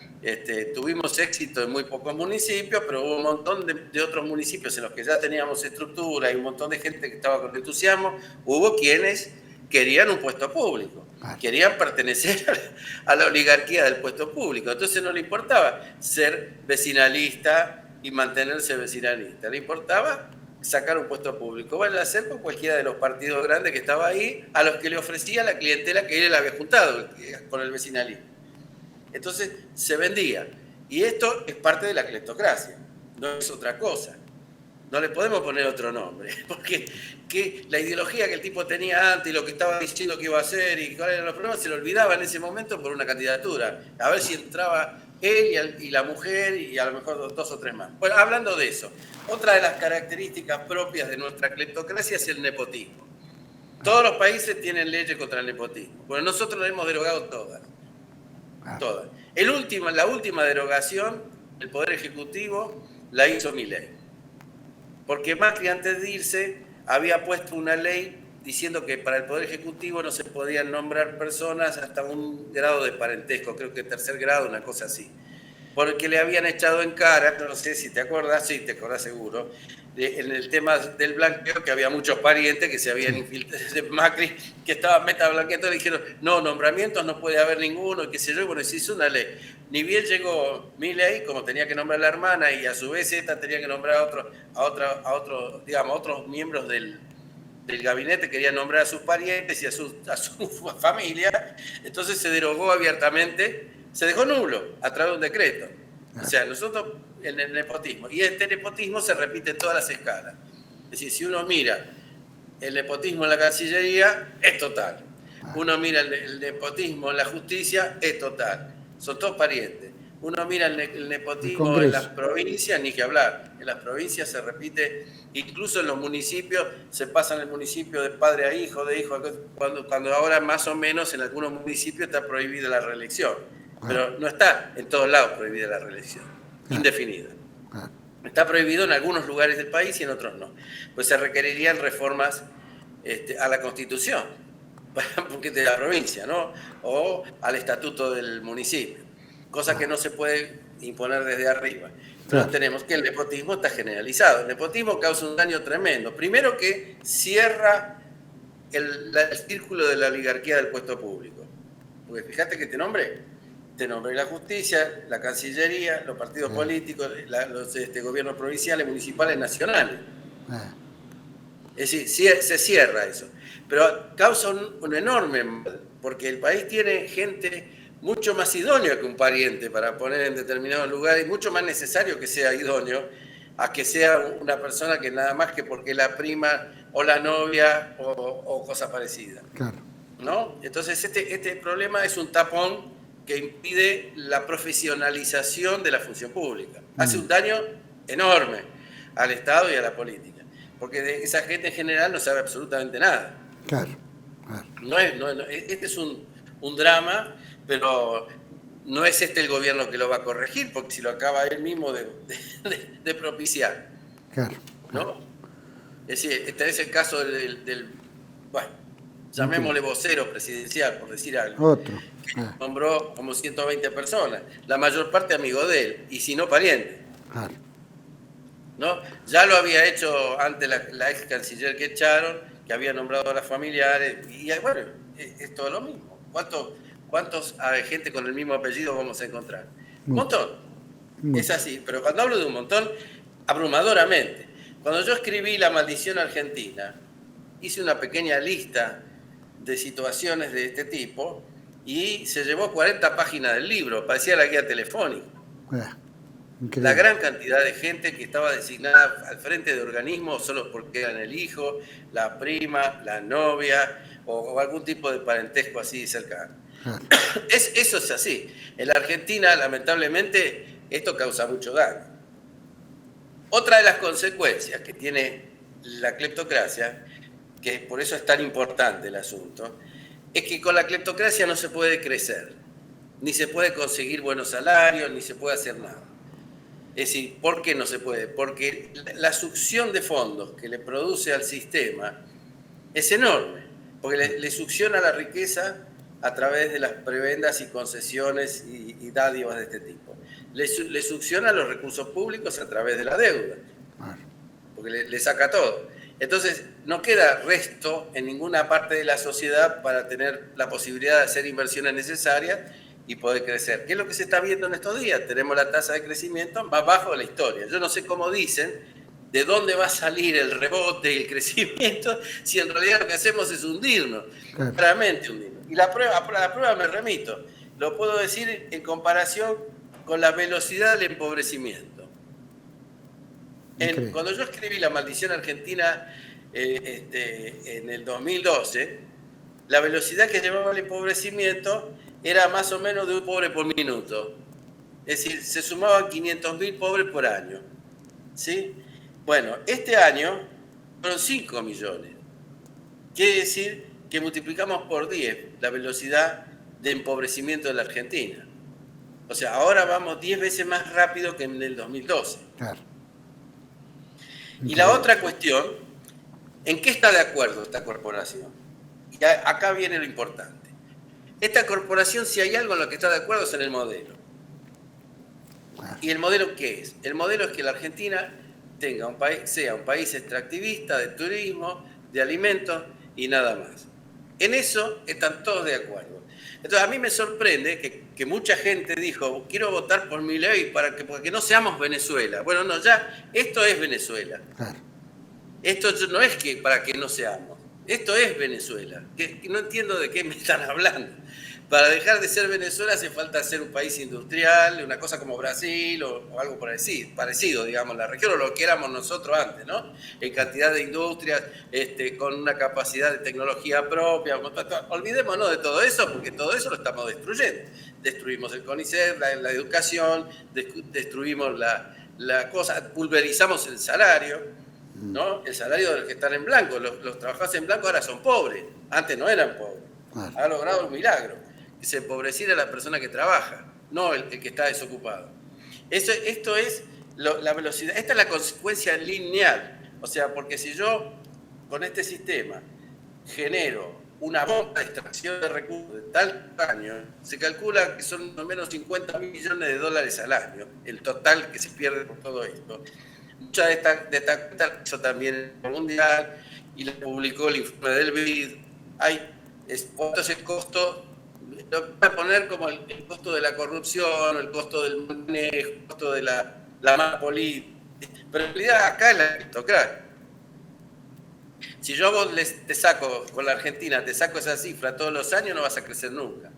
tuvimos éxito en muy pocos municipios, pero hubo un montón de otros municipios en los que ya teníamos estructura y un montón de gente que estaba con entusiasmo. Hubo quienes querían un puesto público, querían pertenecer a la oligarquía del puesto público. Entonces no le importaba ser vecinalista y mantenerse vecinalista, le importaba sacar un puesto público. Vale a hacer con cualquiera de los partidos grandes que estaba ahí, a los que le ofrecía la clientela que él había juntado con el vecinalismo. Entonces se vendía. Y esto es parte de la cleptocracia, no es otra cosa. No le podemos poner otro nombre, porque la ideología que el tipo tenía antes y lo que estaba diciendo que iba a hacer y cuáles eran los problemas, se lo olvidaba en ese momento por una candidatura. A ver si entraba él y la mujer y a lo mejor 2 o 3 más. Bueno, hablando de eso, otra de las características propias de nuestra cleptocracia es el nepotismo. Todos los países tienen leyes contra el nepotismo. Bueno, nosotros las hemos derogado todas. Todas. La última derogación, el Poder Ejecutivo, la hizo Milei. Porque Macri, antes de irse, había puesto una ley diciendo que para el Poder Ejecutivo no se podían nombrar personas hasta un grado de parentesco, creo que 3er grado, una cosa así. Porque le habían echado en cara, no sé si te acuerdas, sí, te acordás seguro, en el tema del blanqueo, que había muchos parientes que se habían infiltrado de Macri, que estaban metablanqueando, le dijeron, no, nombramientos no puede haber ninguno, y qué sé yo, y bueno, se hizo una ley. Ni bien llegó Milei, como tenía que nombrar a la hermana, y a su vez esta tenía que nombrar a otros miembros del gabinete, querían nombrar a sus parientes y a su familia, entonces se derogó abiertamente, se dejó nulo a través de un decreto. O sea, nosotros, el nepotismo, y este nepotismo se repite en todas las escalas. Es decir, si uno mira el nepotismo en la Cancillería, es total. Uno mira el nepotismo en la justicia, es total. Son todos parientes. Uno mira el nepotismo en las provincias, ni que hablar. En las provincias se repite, incluso en los municipios, se pasan el municipio de padre a hijo, de hijo a cuando ahora más o menos en algunos municipios está prohibida la reelección. Pero no está en todos lados prohibida la reelección, indefinida. Está prohibido en algunos lugares del país y en otros no. Pues se requerirían reformas a la Constitución, porque de la provincia, ¿no? O al estatuto del municipio, cosa que no se puede imponer desde arriba. Pero tenemos que el nepotismo está generalizado. El nepotismo causa un daño tremendo. Primero que cierra el círculo de la oligarquía del puesto público. Porque fíjate que te nombré la justicia, la Cancillería, los partidos políticos, los gobiernos provinciales, municipales, nacionales. Es decir, se cierra eso. Pero causa un enorme mal, porque el país tiene gente mucho más idónea que un pariente para poner en determinados lugares, y mucho más necesario que sea idóneo a que sea una persona que nada más que porque la prima o la novia o cosa parecida. Claro. ¿No? Entonces este problema es un tapón que impide la profesionalización de la función pública. Hace un daño enorme al Estado y a la política, porque esa gente en general no sabe absolutamente nada. Claro. Este es un drama, pero no es el gobierno que lo va a corregir, porque si lo acaba él mismo de propiciar. Claro. ¿No? Es decir, tenés el caso del bueno, llamémosle vocero presidencial, por decir algo. Otro. Que nombró como 120 personas, la mayor parte amigo de él, y si no pariente. Claro. ¿No? Ya lo había hecho antes la ex canciller que echaron, que había nombrado a las familiares, y bueno, es todo lo mismo. ¿Cuántos gente con el mismo apellido vamos a encontrar? Un montón. Es así, pero cuando hablo de un montón, abrumadoramente. Cuando yo escribí La maldición argentina, hice una pequeña lista de situaciones de este tipo y se llevó 40 páginas del libro, parecía la guía telefónica. La gran cantidad de gente que estaba designada al frente de organismos solo porque eran el hijo, la prima, la novia o algún tipo de parentesco así cercano. Eso es así. En la Argentina, lamentablemente, esto causa mucho daño. Otra de las consecuencias que tiene la cleptocracia, que por eso es tan importante el asunto, es que con la cleptocracia no se puede crecer, ni se puede conseguir buenos salarios, ni se puede hacer nada. Es decir, ¿por qué no se puede? Porque la succión de fondos que le produce al sistema es enorme, porque le succiona la riqueza a través de las prebendas y concesiones y dádivas de este tipo. Le succiona los recursos públicos a través de la deuda, porque le saca todo. Entonces, no queda resto en ninguna parte de la sociedad para tener la posibilidad de hacer inversiones necesarias y poder crecer. ¿Qué es lo que se está viendo en estos días? Tenemos la tasa de crecimiento más bajo de la historia. Yo no sé cómo dicen de dónde va a salir el rebote y el crecimiento si en realidad lo que hacemos es hundirnos, claramente hundirnos. Y la prueba me remito. Lo puedo decir en comparación con la velocidad del empobrecimiento. Cuando yo escribí La maldición argentina en el 2012, la velocidad que llevaba el empobrecimiento era más o menos de un pobre por minuto. Es decir, se sumaban 500.000 pobres por año. ¿Sí? Bueno, este año fueron 5 millones. Quiere decir que multiplicamos por 10 la velocidad de empobrecimiento de la Argentina. O sea, ahora vamos 10 veces más rápido que en el 2012. Claro. Y la otra cuestión, ¿en qué está de acuerdo esta corporación? Y acá viene lo importante. Esta corporación, si hay algo en lo que está de acuerdo, es en el modelo. ¿Y el modelo qué es? El modelo es que la Argentina sea un país extractivista de turismo, de alimentos y nada más. En eso están todos de acuerdo. Entonces a mí me sorprende que mucha gente dijo, quiero votar por Milei para que no seamos Venezuela. Bueno, no, ya, esto es Venezuela. Claro. Esto no es que para que no seamos. Esto es Venezuela. Que no entiendo de qué me están hablando. Para dejar de ser Venezuela hace falta ser un país industrial, una cosa como Brasil o algo parecido, digamos, la región o lo que éramos nosotros antes, ¿no? En cantidad de industrias, con una capacidad de tecnología propia. Olvidémonos de todo eso, porque todo eso lo estamos destruyendo. Destruimos el CONICET, la educación, destruimos la cosa, pulverizamos el salario, ¿no? El salario de los que están en blanco. Los trabajadores en blanco ahora son pobres, antes no eran pobres. Ha logrado un milagro. Que se empobreciera la persona que trabaja, no el que está desocupado. Esto es la velocidad, esta es la consecuencia lineal. O sea, porque si yo con este sistema genero una bomba de extracción de recursos de tal tamaño, se calcula que son al menos 50.000 millones de dólares al año, el total que se pierde por todo esto. Mucha de esta cuenta hizo también el Mundial y la publicó el informe del BID. ¿Cuánto es el costo? Lo voy a poner como el costo de la corrupción, el costo del manejo, el costo de la mala política. Pero en realidad acá es la aristocracia. Si yo a vos te saco, con la Argentina, te saco esa cifra todos los años, no vas a crecer nunca.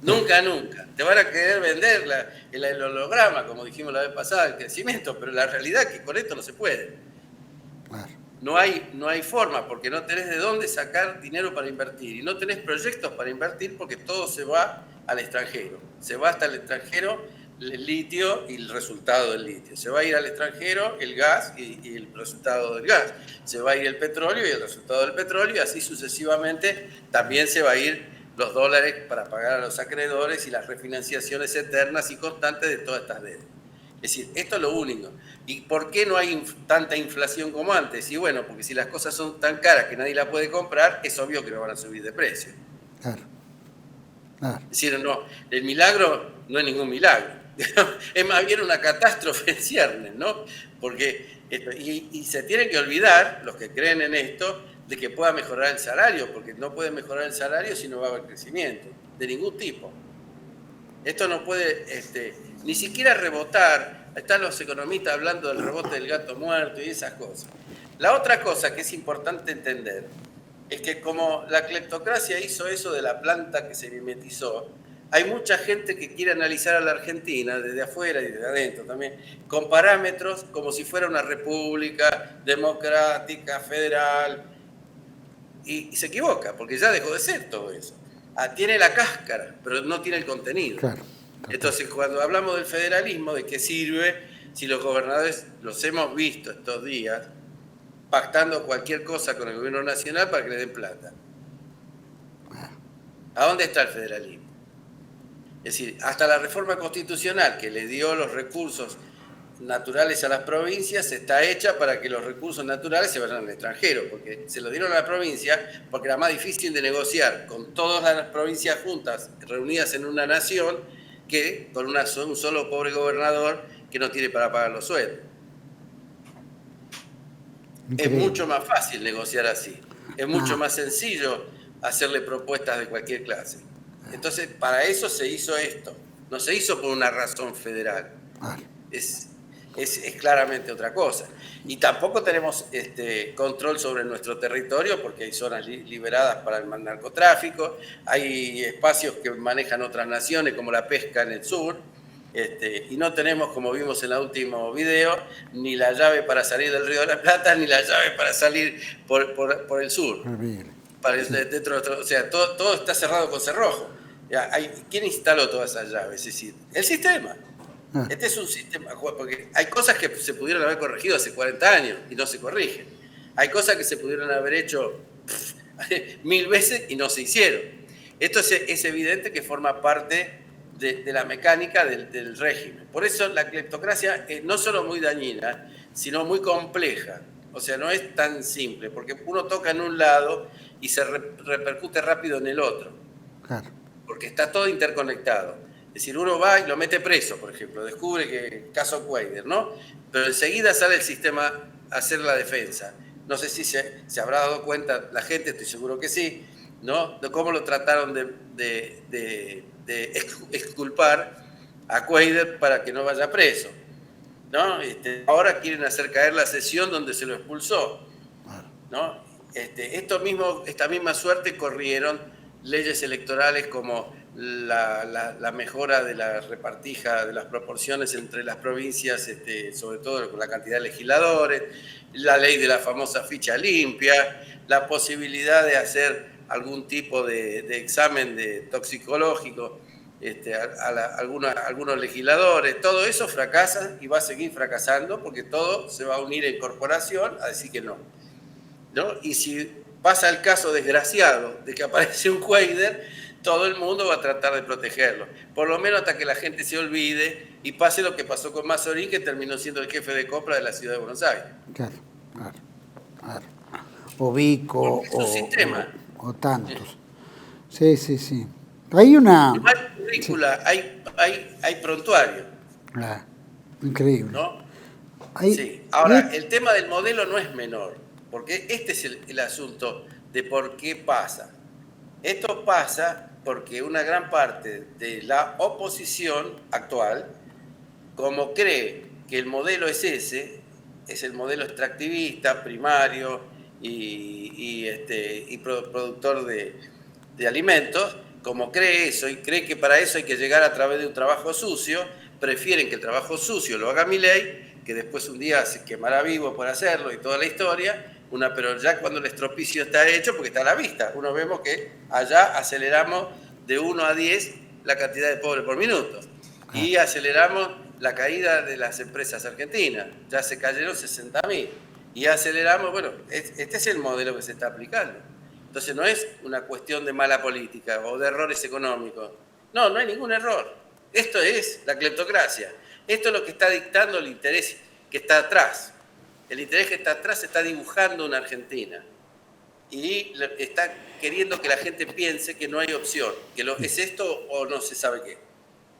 Nunca, nunca. Te van a querer vender el holograma, como dijimos la vez pasada, el crecimiento, pero la realidad es que con esto no se puede. No hay forma, porque no tenés de dónde sacar dinero para invertir y no tenés proyectos para invertir porque todo se va al extranjero. Se va hasta el extranjero el litio y el resultado del litio. Se va a ir al extranjero el gas y el resultado del gas. Se va a ir el petróleo y el resultado del petróleo y así sucesivamente también se va a ir los dólares para pagar a los acreedores y las refinanciaciones eternas y constantes de todas estas deudas. Es decir, esto es lo único. ¿Y por qué no hay tanta inflación como antes? Y bueno, porque si las cosas son tan caras que nadie las puede comprar, es obvio que no van a subir de precio. Claro. Claro. Es decir, no, el milagro no es ningún milagro. Es más bien una catástrofe en ciernes, ¿no? Porque y se tienen que olvidar, los que creen en esto, de que pueda mejorar el salario, porque no puede mejorar el salario si no va a haber crecimiento, de ningún tipo. Esto no puede ni siquiera rebotar. Están los economistas hablando del rebote del gato muerto y esas cosas. La otra cosa que es importante entender es que como la cleptocracia hizo eso de la planta que se mimetizó, hay mucha gente que quiere analizar a la Argentina desde afuera y desde adentro también, con parámetros como si fuera una república democrática, federal, y se equivoca, porque ya dejó de ser todo eso. Tiene la cáscara, pero no tiene el contenido. Claro. Entonces, cuando hablamos del federalismo, ¿de qué sirve si los gobernadores los hemos visto estos días pactando cualquier cosa con el gobierno nacional para que le den plata? ¿A dónde está el federalismo? Es decir, hasta la reforma constitucional que le dio los recursos naturales a las provincias está hecha para que los recursos naturales se vayan al extranjero, porque se lo dieron a la provincia porque era más difícil de negociar con todas las provincias juntas, reunidas en una nación, que con un solo pobre gobernador que no tiene para pagar los sueldos. Increíble. Es mucho más fácil negociar así, es mucho más sencillo hacerle propuestas de cualquier clase. Entonces, para eso se hizo esto, no se hizo por una razón federal. Es claramente otra cosa. Y tampoco tenemos control sobre nuestro territorio porque hay zonas liberadas para el narcotráfico, hay espacios que manejan otras naciones como la pesca en el sur, y no tenemos, como vimos en el último video, ni la llave para salir del Río de la Plata, ni la llave para salir por el sur. O sea, todo está cerrado con cerrojo. ¿Quién instaló todas esas llaves? Es decir, el sistema. Este es un sistema, porque hay cosas que se pudieron haber corregido hace 40 años y no se corrigen. Hay cosas que se pudieron haber hecho 1000 veces y no se hicieron. Esto es evidente que forma parte de la mecánica del régimen. Por eso la cleptocracia es no solo muy dañina, sino muy compleja. O sea, no es tan simple, porque uno toca en un lado y se repercute rápido en el otro. Claro. Porque está todo interconectado. Es decir, uno va y lo mete preso, por ejemplo, descubre que caso Quader, ¿no? Pero enseguida sale el sistema a hacer la defensa. No sé si se habrá dado cuenta la gente, estoy seguro que sí, ¿no? De cómo lo trataron de exculpar a Quader para que no vaya preso, ¿no? Ahora quieren hacer caer la sesión donde se lo expulsó, ¿no? Esta misma suerte corrieron leyes electorales como la mejora de la repartija de las proporciones entre las provincias, sobre todo con la cantidad de legisladores, la ley de la famosa ficha limpia, la posibilidad de hacer algún tipo de examen toxicológico a algunos legisladores. Todo eso fracasa y va a seguir fracasando porque todo se va a unir en corporación a decir que no, ¿no? Y si pasa el caso desgraciado de que aparece un Quader, todo el mundo va a tratar de protegerlo, por lo menos hasta que la gente se olvide y pase lo que pasó con Mazzorín, que terminó siendo el jefe de compra de la ciudad de Buenos Aires. Claro. O Vico, o tantos. Sí. Hay una... No hay currícula, hay prontuario. Increíble. ¿No? Sí. Ahora, el tema del modelo no es menor, porque este es el asunto de por qué pasa. Esto pasa porque una gran parte de la oposición actual, como cree que el modelo es ese, es el modelo extractivista, primario y productor de alimentos, como cree eso y cree que para eso hay que llegar a través de un trabajo sucio, prefieren que el trabajo sucio lo haga Milei, que después un día se quemará vivo por hacerlo y toda la historia, pero ya cuando el estropicio está hecho, porque está a la vista, uno vemos que allá aceleramos de 1 a 10 la cantidad de pobres por minuto y aceleramos la caída de las empresas argentinas, ya se cayeron 60.000 y aceleramos, este es el modelo que se está aplicando. Entonces no es una cuestión de mala política o de errores económicos, no hay ningún error, esto es la cleptocracia Esto es lo que está dictando el interés que está atrás. El interés que está atrás está dibujando una Argentina y está queriendo que la gente piense que no hay opción, que es esto o no se sabe qué,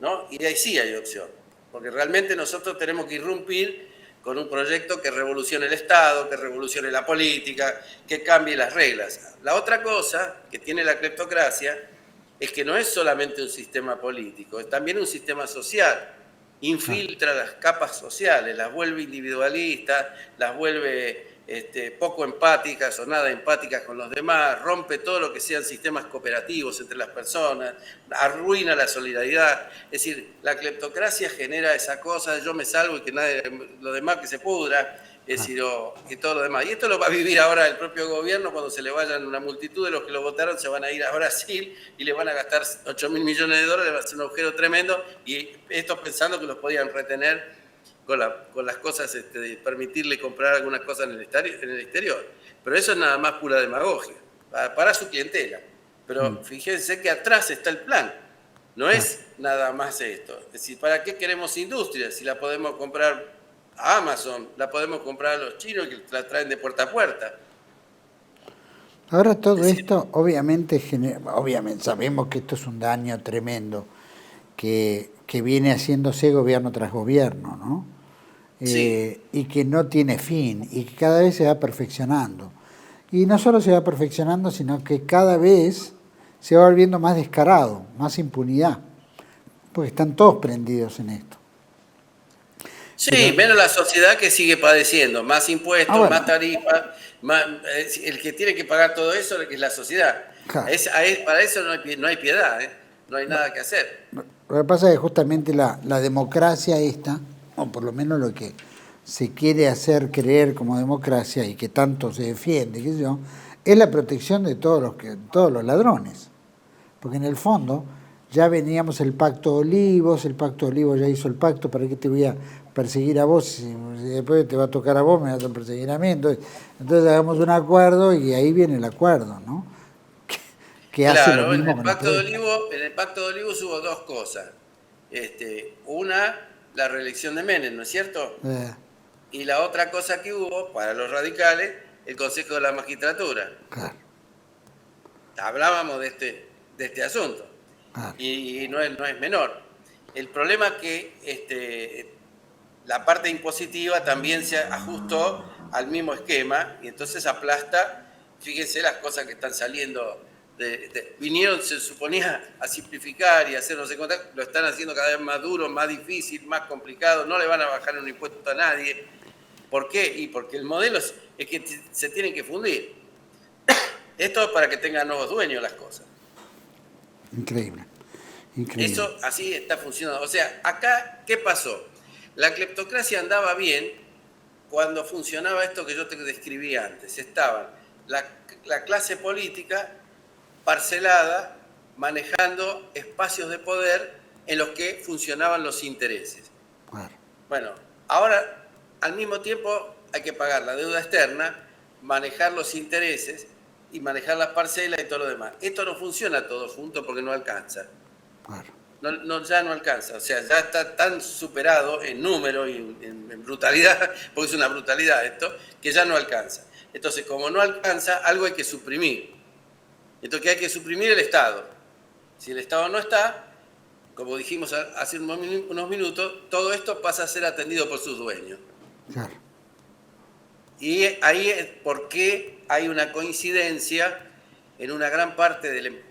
¿no? Y ahí sí hay opción, porque realmente nosotros tenemos que irrumpir con un proyecto que revolucione el Estado, que revolucione la política, que cambie las reglas. La otra cosa que tiene la cleptocracia es que no es solamente un sistema político, es también un sistema social. Infiltra las capas sociales, las vuelve individualistas, las vuelve poco empáticas o nada empáticas con los demás, rompe todo lo que sean sistemas cooperativos entre las personas, arruina la solidaridad. Es decir, la cleptocracia genera esa cosa, yo me salvo y que nadie, lo demás que se pudra, es decir, y todo lo demás. Y esto lo va a vivir ahora el propio gobierno cuando se le vayan una multitud de los que lo votaron, se van a ir a Brasil y le van a gastar 8.000 millones de dólares, va a ser un agujero tremendo, y esto pensando que los podían retener con las cosas, de permitirle comprar algunas cosas en el exterior. Pero eso es nada más pura demagogia, para su clientela. Pero fíjense que atrás está el plan, no es nada más esto. Es decir, ¿para qué queremos industria si la podemos comprar a Amazon, la podemos comprar a los chinos que la traen de puerta a puerta? Ahora todo esto obviamente sabemos que esto es un daño tremendo que viene haciéndose gobierno tras gobierno, ¿no? Sí. Y que no tiene fin y que cada vez se va perfeccionando. Y no solo se va perfeccionando, sino que cada vez se va volviendo más descarado, más impunidad, porque están todos prendidos en esto. Sí, menos la sociedad que sigue padeciendo, más impuestos, bueno, más tarifas, el que tiene que pagar todo eso es la sociedad. Claro. Para eso no hay piedad, no hay nada que hacer. Lo que pasa es que justamente la democracia esta, o por lo menos lo que se quiere hacer creer como democracia y que tanto se defiende, qué sé yo, es la protección de todos los ladrones. Porque en el fondo ya veníamos el Pacto Olivos, el Pacto Olivos ya hizo el pacto, ¿para qué te voy a perseguir a vos? Si después te va a tocar a vos, me vas a perseguir a mí. Entonces hagamos un acuerdo y ahí viene el acuerdo, ¿no? Que hace lo mismo en el Pacto de Olivos hubo dos cosas. Una, la reelección de Menem, ¿no es cierto? Y la otra cosa que hubo, para los radicales, el Consejo de la Magistratura. Claro. Hablábamos de este asunto. Claro. Y no es menor. El problema es que la parte impositiva también se ajustó al mismo esquema y entonces aplasta. Fíjense las cosas que están saliendo. Vinieron, se suponía, a simplificar y hacer no sé cuánto, lo están haciendo cada vez más duro, más difícil, más complicado, no le van a bajar un impuesto a nadie. ¿Por qué? Y porque el modelo es que se tienen que fundir. Esto es para que tengan nuevos dueños las cosas. Increíble. Eso así está funcionando. O sea, acá, ¿qué pasó? La cleptocracia andaba bien cuando funcionaba esto que yo te describí antes. Estaban la clase política parcelada, manejando espacios de poder en los que funcionaban los intereses. Claro. Bueno, ahora al mismo tiempo hay que pagar la deuda externa, manejar los intereses y manejar las parcelas y todo lo demás. Esto no funciona todo junto porque no alcanza. Claro. Ya no alcanza, o sea, ya está tan superado en número y en brutalidad, porque es una brutalidad esto, que ya no alcanza. Entonces, como no alcanza, algo hay que suprimir. Entonces, ¿qué hay que suprimir? El Estado. Si el Estado no está, como dijimos hace unos minutos, todo esto pasa a ser atendido por sus dueños. Claro. Y ahí es porque hay una coincidencia en una gran parte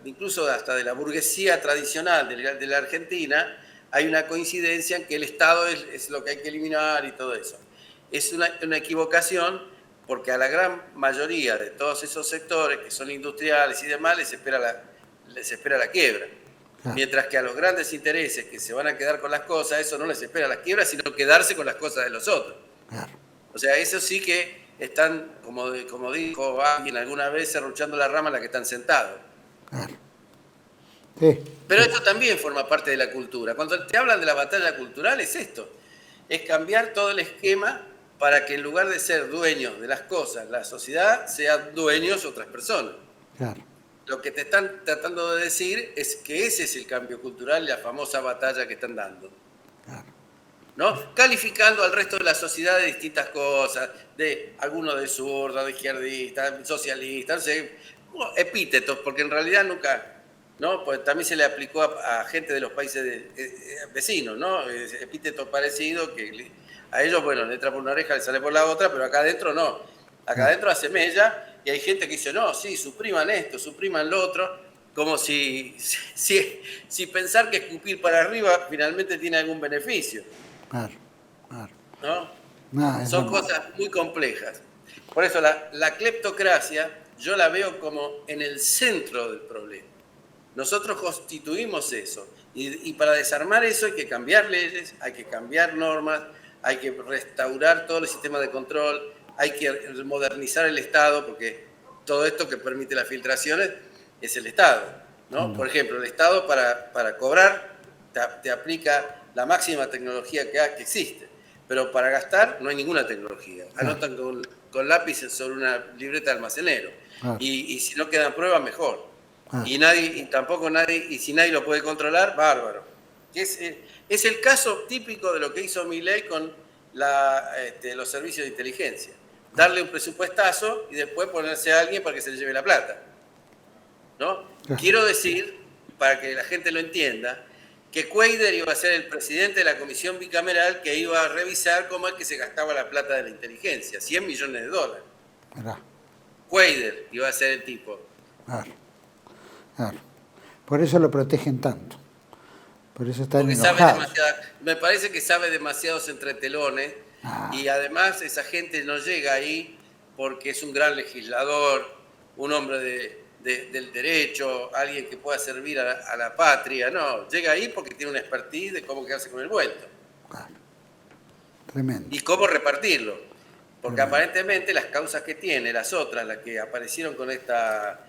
incluso hasta de la burguesía tradicional de la Argentina, hay una coincidencia en que el Estado es lo que hay que eliminar y todo eso. Es una equivocación porque a la gran mayoría de todos esos sectores que son industriales y demás les espera la quiebra. Claro. Mientras que a los grandes intereses que se van a quedar con las cosas, eso no les espera la quiebra, sino quedarse con las cosas de los otros. Claro. O sea, eso sí que están, como dijo alguien alguna vez, serruchando la rama en la que están sentados. Claro. Sí. Pero esto también forma parte de la cultura. Cuando te hablan de la batalla cultural es esto, es cambiar todo el esquema para que en lugar de ser dueños de las cosas, la sociedad, sean dueños otras personas. Claro. Lo que te están tratando de decir es que ese es el cambio cultural y la famosa batalla que están dando. ¿no? Calificando al resto de la sociedad de distintas cosas, de algunos de zurda, de izquierdista, socialista, no sé, epítetos, porque en realidad nunca, ¿no? Pues también se le aplicó a gente de los países vecinos, ¿no? Epítetos parecidos que a ellos, bueno, le entra por una oreja, le sale por la otra, pero acá adentro no. Acá adentro hace mella y hay gente que dice, no, sí, supriman esto, supriman lo otro, como si pensar que escupir para arriba finalmente tiene algún beneficio. Claro. ¿No? Son cosas muy complejas. Por eso la cleptocracia yo la veo como en el centro del problema. Nosotros constituimos eso. Y para desarmar eso hay que cambiar leyes, hay que cambiar normas, hay que restaurar todo el sistema de control, hay que modernizar el Estado, porque todo esto que permite las filtraciones es el Estado, ¿no? Por ejemplo, el Estado para cobrar te aplica la máxima tecnología que existe, pero para gastar no hay ninguna tecnología. Anotan con lápices sobre una libreta de almacenero. Y si no quedan pruebas, mejor. Y si nadie lo puede controlar, bárbaro. Es el caso típico de lo que hizo Milei con los servicios de inteligencia. Darle un presupuestazo y después ponerse a alguien para que se le lleve la plata, ¿no? Quiero decir, para que la gente lo entienda, que Cuéllar iba a ser el presidente de la comisión bicameral que iba a revisar cómo es que se gastaba la plata de la inteligencia, $100 millones. Cuéllar iba a ser el tipo. Claro. Por eso lo protegen tanto. Por eso están enojados. Me parece que sabe demasiados entretelones y además esa gente no llega ahí porque es un gran legislador, un hombre del derecho, alguien que pueda servir a la patria. No, llega ahí porque tiene una expertise de cómo quedarse con el vuelto. Claro. Tremendo. Y cómo repartirlo. Porque aparentemente las causas que tiene, las otras, las que aparecieron con esta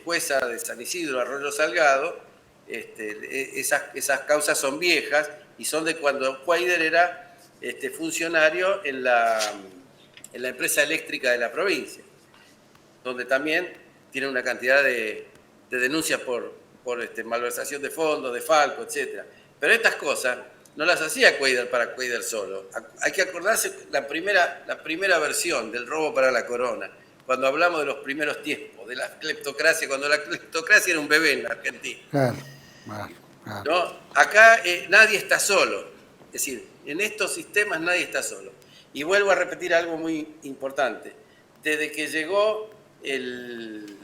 jueza de San Isidro, Arroyo Salgado, esas causas son viejas y son de cuando Cuéllar era funcionario en la empresa eléctrica de la provincia, donde también tiene una cantidad de denuncias por malversación de fondos, de Falco, etc. Pero estas cosas no las hacía Cuéllar para Cuéllar solo. Hay que acordarse la primera versión del robo para la corona, cuando hablamos de los primeros tiempos, de la cleptocracia, cuando la cleptocracia era un bebé en la Argentina. Claro. ¿No? Acá nadie está solo. Es decir, en estos sistemas nadie está solo. Y vuelvo a repetir algo muy importante. Desde que llegó el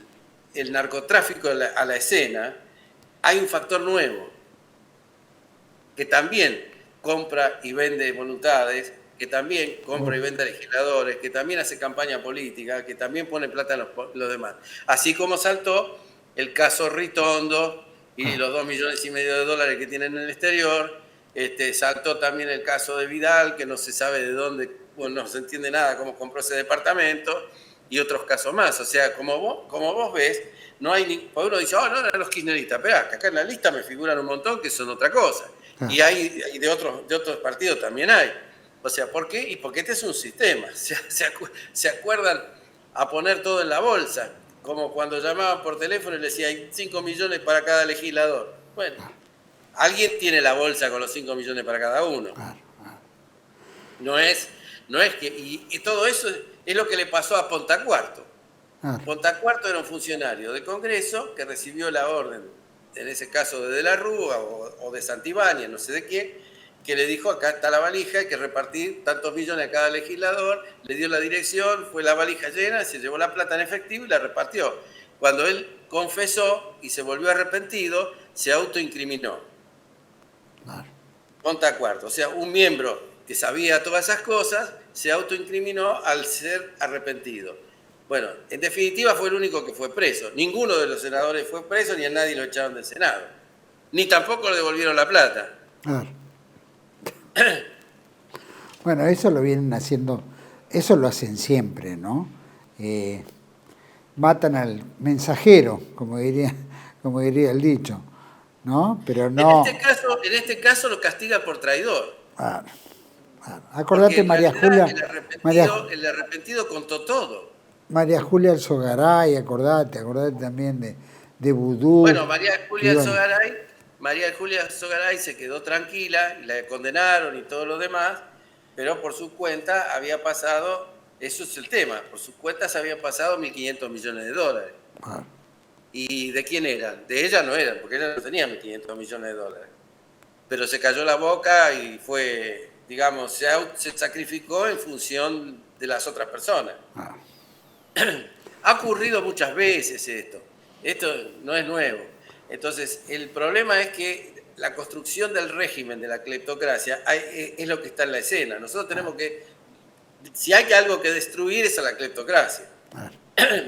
narcotráfico a la escena, hay un factor nuevo, que también compra y vende voluntades, que también compra y vende legisladores, que también hace campaña política, que también pone plata en los demás. Así como saltó el caso Ritondo y los $2,5 millones que tienen en el exterior, saltó también el caso de Vidal, que no se sabe de dónde, bueno, no se entiende nada cómo compró ese departamento, y otros casos más. O sea, como vos ves, no hay porque uno dice, no eran los kirchneristas, pero acá en la lista me figuran un montón que son otra cosa. Y hay de otros partidos también hay. O sea, ¿por qué? Y porque este es un sistema. Se acuerdan a poner todo en la bolsa, como cuando llamaban por teléfono y le decían, hay 5 millones para cada legislador. Bueno, alguien tiene la bolsa con los 5 millones para cada uno. No es que... Y todo eso es lo que le pasó a Pontacuarto. Pontacuarto era un funcionario del Congreso que recibió la orden, en ese caso de la Rúa o de Santibáñez, no sé de quién, que le dijo, acá está la valija, hay que repartir tantos millones a cada legislador, le dio la dirección, fue la valija llena, se llevó la plata en efectivo y la repartió. Cuando él confesó y se volvió arrepentido, se autoincriminó. Pontacuarto, o sea, un miembro que sabía todas esas cosas, se autoincriminó al ser arrepentido. Bueno, en definitiva fue el único que fue preso. Ninguno de los senadores fue preso, ni a nadie lo echaron del Senado. Ni tampoco le devolvieron la plata. Bueno, eso lo vienen haciendo, eso lo hacen siempre, ¿no? Matan al mensajero, como diría el dicho, ¿no? Pero no... En este caso lo castiga por traidor. Acordate, María Julia... El arrepentido contó todo. María Julia Alzogaray, acordate también de Vudú. Bueno, María Julia Alzogaray María Julia Zogaray se quedó tranquila y la condenaron y todo lo demás, pero por su cuenta había pasado, eso es el tema, por sus cuentas habían pasado 1.500 millones de dólares. Ah. ¿Y de quién eran? De ella no eran, porque ella no tenía 1.500 millones de dólares. Pero se cayó la boca y fue, digamos, se sacrificó en función de las otras personas. Ah. Ha ocurrido muchas veces esto no es nuevo. Entonces, el problema es que la construcción del régimen de la cleptocracia es lo que está en la escena. Nosotros tenemos que, si hay algo que destruir, es a la cleptocracia.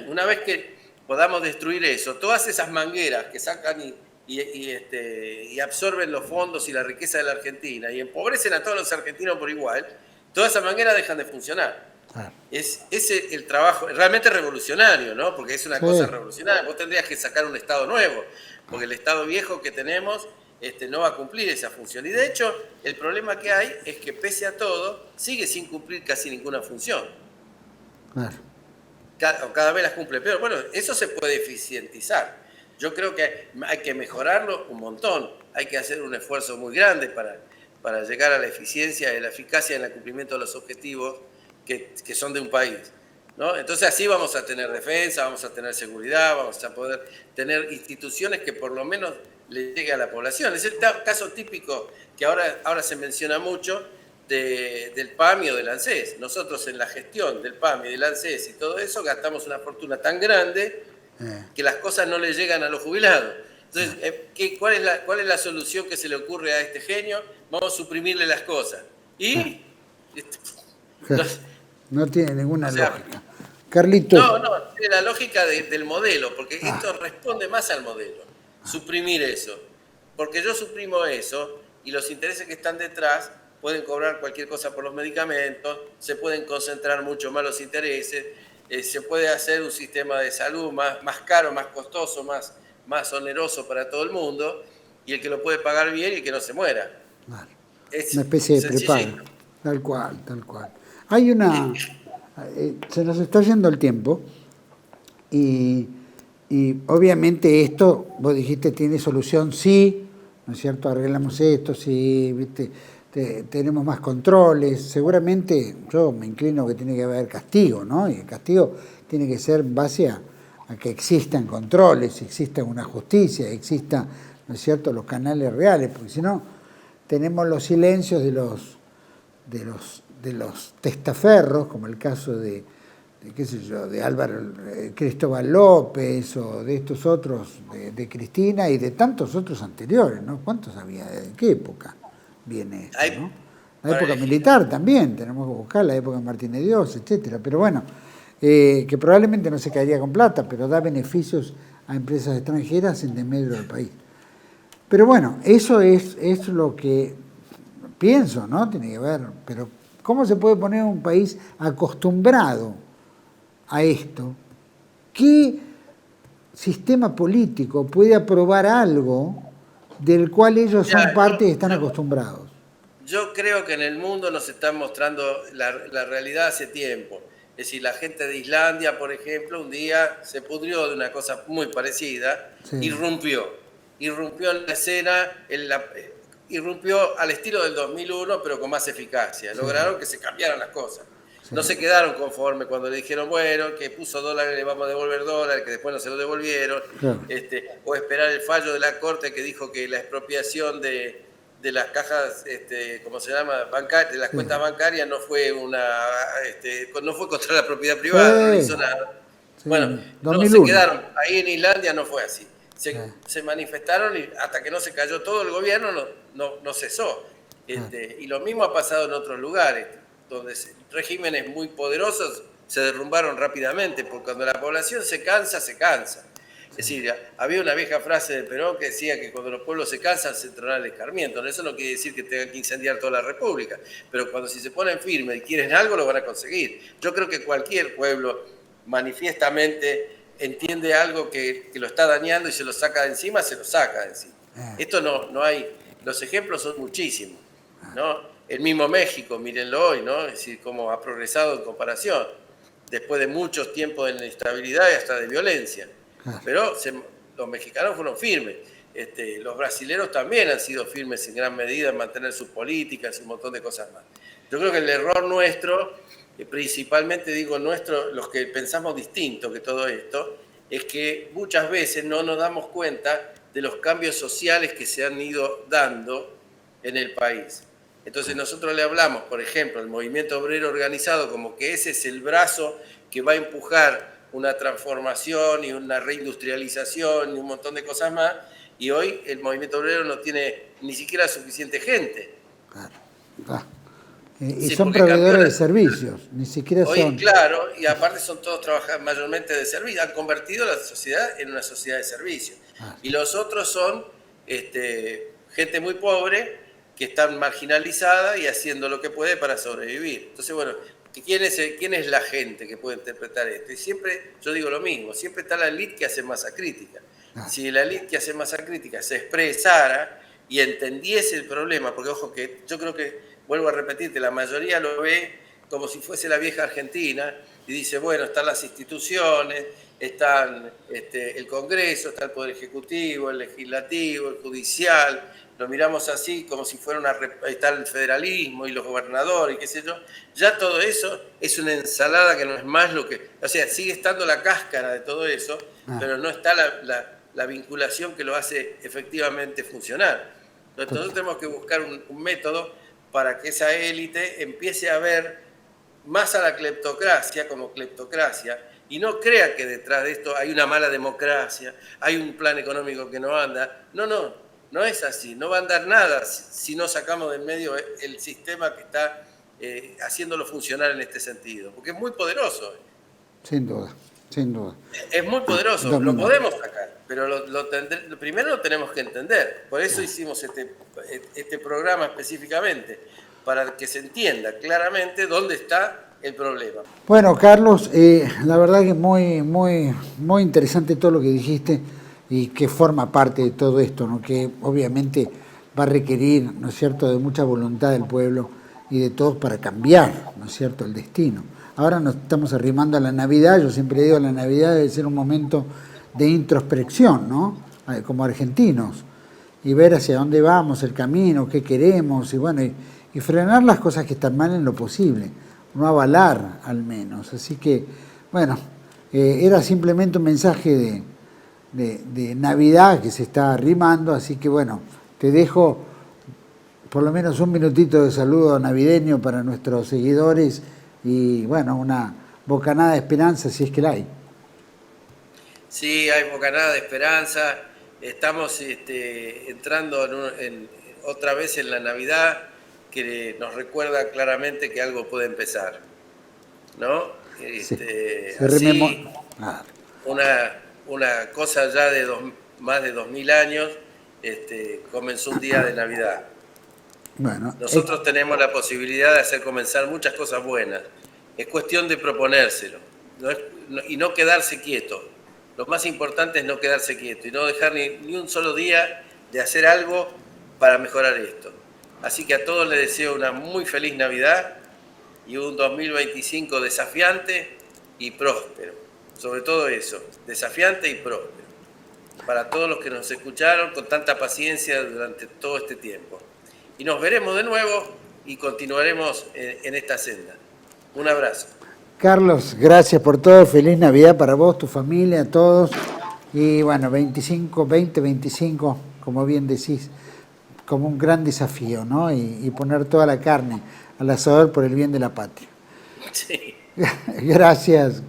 Una vez que podamos destruir eso, todas esas mangueras que sacan y absorben los fondos y la riqueza de la Argentina y empobrecen a todos los argentinos por igual, todas esas mangueras dejan de funcionar. Es el trabajo realmente revolucionario, ¿no? Porque es una cosa revolucionaria. Vos tendrías que sacar un Estado nuevo, porque el Estado viejo que tenemos no va a cumplir esa función. Y de hecho, el problema que hay es que pese a todo, sigue sin cumplir casi ninguna función. Cada vez las cumple peor. Bueno, eso se puede eficientizar. Yo creo que hay que mejorarlo un montón. Hay que hacer un esfuerzo muy grande para llegar a la eficiencia y la eficacia en el cumplimiento de los objetivos que son de un país, ¿no? Entonces así vamos a tener defensa, vamos a tener seguridad, vamos a poder tener instituciones que por lo menos le llegue a la población. Es el caso típico que ahora se menciona mucho del PAMI o del ANSES. Nosotros en la gestión del PAMI, del ANSES y todo eso gastamos una fortuna tan grande que las cosas no le llegan a los jubilados. Entonces, ¿cuál es la solución que se le ocurre a este genio? Vamos a suprimirle las cosas. Y... No tiene ninguna lógica. Carlitos. No, tiene la lógica del modelo, porque esto responde más al modelo. Suprimir eso. Porque yo suprimo eso y los intereses que están detrás pueden cobrar cualquier cosa por los medicamentos, se pueden concentrar mucho más los intereses, se puede hacer un sistema de salud más caro, más costoso, más oneroso para todo el mundo, y el que lo puede pagar bien y el que no se muera. Vale. Una especie de prepago. Tal cual. Hay se nos está yendo el tiempo y obviamente esto, vos dijiste, tiene solución, sí, ¿no es cierto? Arreglamos esto, sí, ¿viste? Tenemos más controles, seguramente yo me inclino que tiene que haber castigo, ¿no? Y el castigo tiene que ser en base a que existan controles, exista una justicia, exista, ¿no es cierto?, los canales reales, porque si no tenemos los silencios de los testaferros, como el caso de Álvaro Cristóbal López o de estos otros, de Cristina y de tantos otros anteriores, ¿no? ¿Cuántos había? ¿De qué época viene esto, no? La época militar también, tenemos que buscar la época de Martínez Dios, etcétera. Pero bueno, que probablemente no se caería con plata, pero da beneficios a empresas extranjeras en desmedro del país. Pero bueno, eso es lo que pienso, ¿no? Tiene que ver, pero ¿cómo se puede poner un país acostumbrado a esto? ¿Qué sistema político puede aprobar algo del cual ellos son parte y están acostumbrados? Yo creo que en el mundo nos están mostrando la realidad hace tiempo. Es decir, la gente de Islandia, por ejemplo, un día se pudrió de una cosa muy parecida, irrumpió en la escena, irrumpió al estilo del 2001, pero con más eficacia. Lograron que se cambiaran las cosas. No se quedaron conformes cuando le dijeron, bueno, que puso dólares, le vamos a devolver dólares, que después no se lo devolvieron. O esperar el fallo de la Corte que dijo que la expropiación de las cajas, ¿cómo se llama?, de las cuentas bancarias no fue no fue contra la propiedad privada, no hizo nada. Bueno, no se quedaron. Ahí en Islandia no fue así. Se manifestaron y hasta que no se cayó todo el gobierno no cesó. Y lo mismo ha pasado en otros lugares, donde regímenes muy poderosos se derrumbaron rápidamente, porque cuando la población se cansa, se cansa. Es decir, había una vieja frase de Perón que decía que cuando los pueblos se cansan se entrará el escarmiento. Eso no quiere decir que tengan que incendiar toda la República, pero cuando si se ponen firmes y quieren algo, lo van a conseguir. Yo creo que cualquier pueblo manifiestamente entiende algo que lo está dañando y se lo saca de encima, se lo saca de encima. Esto no hay, los ejemplos son muchísimos, ¿no? El mismo México, mírenlo hoy, ¿no? Es decir, cómo ha progresado en comparación, después de muchos tiempos de inestabilidad y hasta de violencia. Pero los mexicanos fueron firmes. Los brasileros también han sido firmes en gran medida en mantener sus políticas y un montón de cosas más. Yo creo que el error nuestro, principalmente digo nuestro, los que pensamos distinto que todo esto, es que muchas veces no nos damos cuenta de los cambios sociales que se han ido dando en el país. Entonces nosotros le hablamos, por ejemplo, al movimiento obrero organizado como que ese es el brazo que va a empujar una transformación y una reindustrialización y un montón de cosas más, y hoy el movimiento obrero no tiene ni siquiera suficiente gente. Claro. Y sí, son proveedores de servicios, ni siquiera hoy, son... Claro, y aparte son todos trabajadores mayormente de servicios, han convertido la sociedad en una sociedad de servicios. Y los otros son gente muy pobre que están marginalizada y haciendo lo que puede para sobrevivir. Entonces, bueno, ¿quién es la gente que puede interpretar esto? Y siempre, yo digo lo mismo, siempre está la élite que hace masa crítica. Si la élite que hace masa crítica se expresara y entendiese el problema, porque ojo que yo creo que, vuelvo a repetirte, la mayoría lo ve como si fuese la vieja Argentina y dice, bueno, están las instituciones, están el Congreso, está el Poder Ejecutivo, el Legislativo, el Judicial, lo miramos así como si fuera está el federalismo y los gobernadores y qué sé yo. Ya todo eso es una ensalada que no es más lo que... O sea, sigue estando la cáscara de todo eso, pero no está la vinculación que lo hace efectivamente funcionar. Entonces nosotros tenemos que buscar un método para que esa élite empiece a ver más a la cleptocracia como cleptocracia y no crea que detrás de esto hay una mala democracia, hay un plan económico que no anda. No es así, no va a andar nada si no sacamos del medio el sistema que está haciéndolo funcionar en este sentido, porque es muy poderoso. Sin duda, sin duda. Es muy poderoso, lo podemos sacar, pero primero lo tenemos que entender. Por eso hicimos este programa específicamente, para que se entienda claramente dónde está el problema. Bueno, Carlos, la verdad que muy, muy, muy interesante todo lo que dijiste y que forma parte de todo esto, ¿no? Que obviamente va a requerir, ¿no es cierto?, de mucha voluntad del pueblo y de todos para cambiar, ¿no es cierto?, el destino. Ahora nos estamos arrimando a la Navidad, yo siempre digo, la Navidad debe ser un momento de introspección, ¿no?, como argentinos, y ver hacia dónde vamos, el camino, qué queremos, y bueno, y frenar las cosas que están mal en lo posible, no avalar al menos. Así que, bueno, era simplemente un mensaje de Navidad que se está arrimando, así que bueno, te dejo por lo menos un minutito de saludo navideño para nuestros seguidores y bueno, una bocanada de esperanza si es que la hay. Sí, hay bocanada de esperanza, estamos entrando otra vez en la Navidad que nos recuerda claramente que algo puede empezar, ¿no? Una cosa ya de más de 2000 años, comenzó un día de Navidad. Bueno, nosotros tenemos la posibilidad de hacer comenzar muchas cosas buenas. Es cuestión de proponérselo y no quedarse quieto. Lo más importante es no quedarse quieto y no dejar ni un solo día de hacer algo para mejorar esto. Así que a todos les deseo una muy feliz Navidad y un 2025 desafiante y próspero. Sobre todo eso, desafiante y próspero. Para todos los que nos escucharon con tanta paciencia durante todo este tiempo. Y nos veremos de nuevo y continuaremos en esta senda. Un abrazo. Carlos, gracias por todo. Feliz Navidad para vos, tu familia, todos. Y bueno, 2025, como bien decís, como un gran desafío, ¿no? Y poner toda la carne al asador por el bien de la patria. Sí. Gracias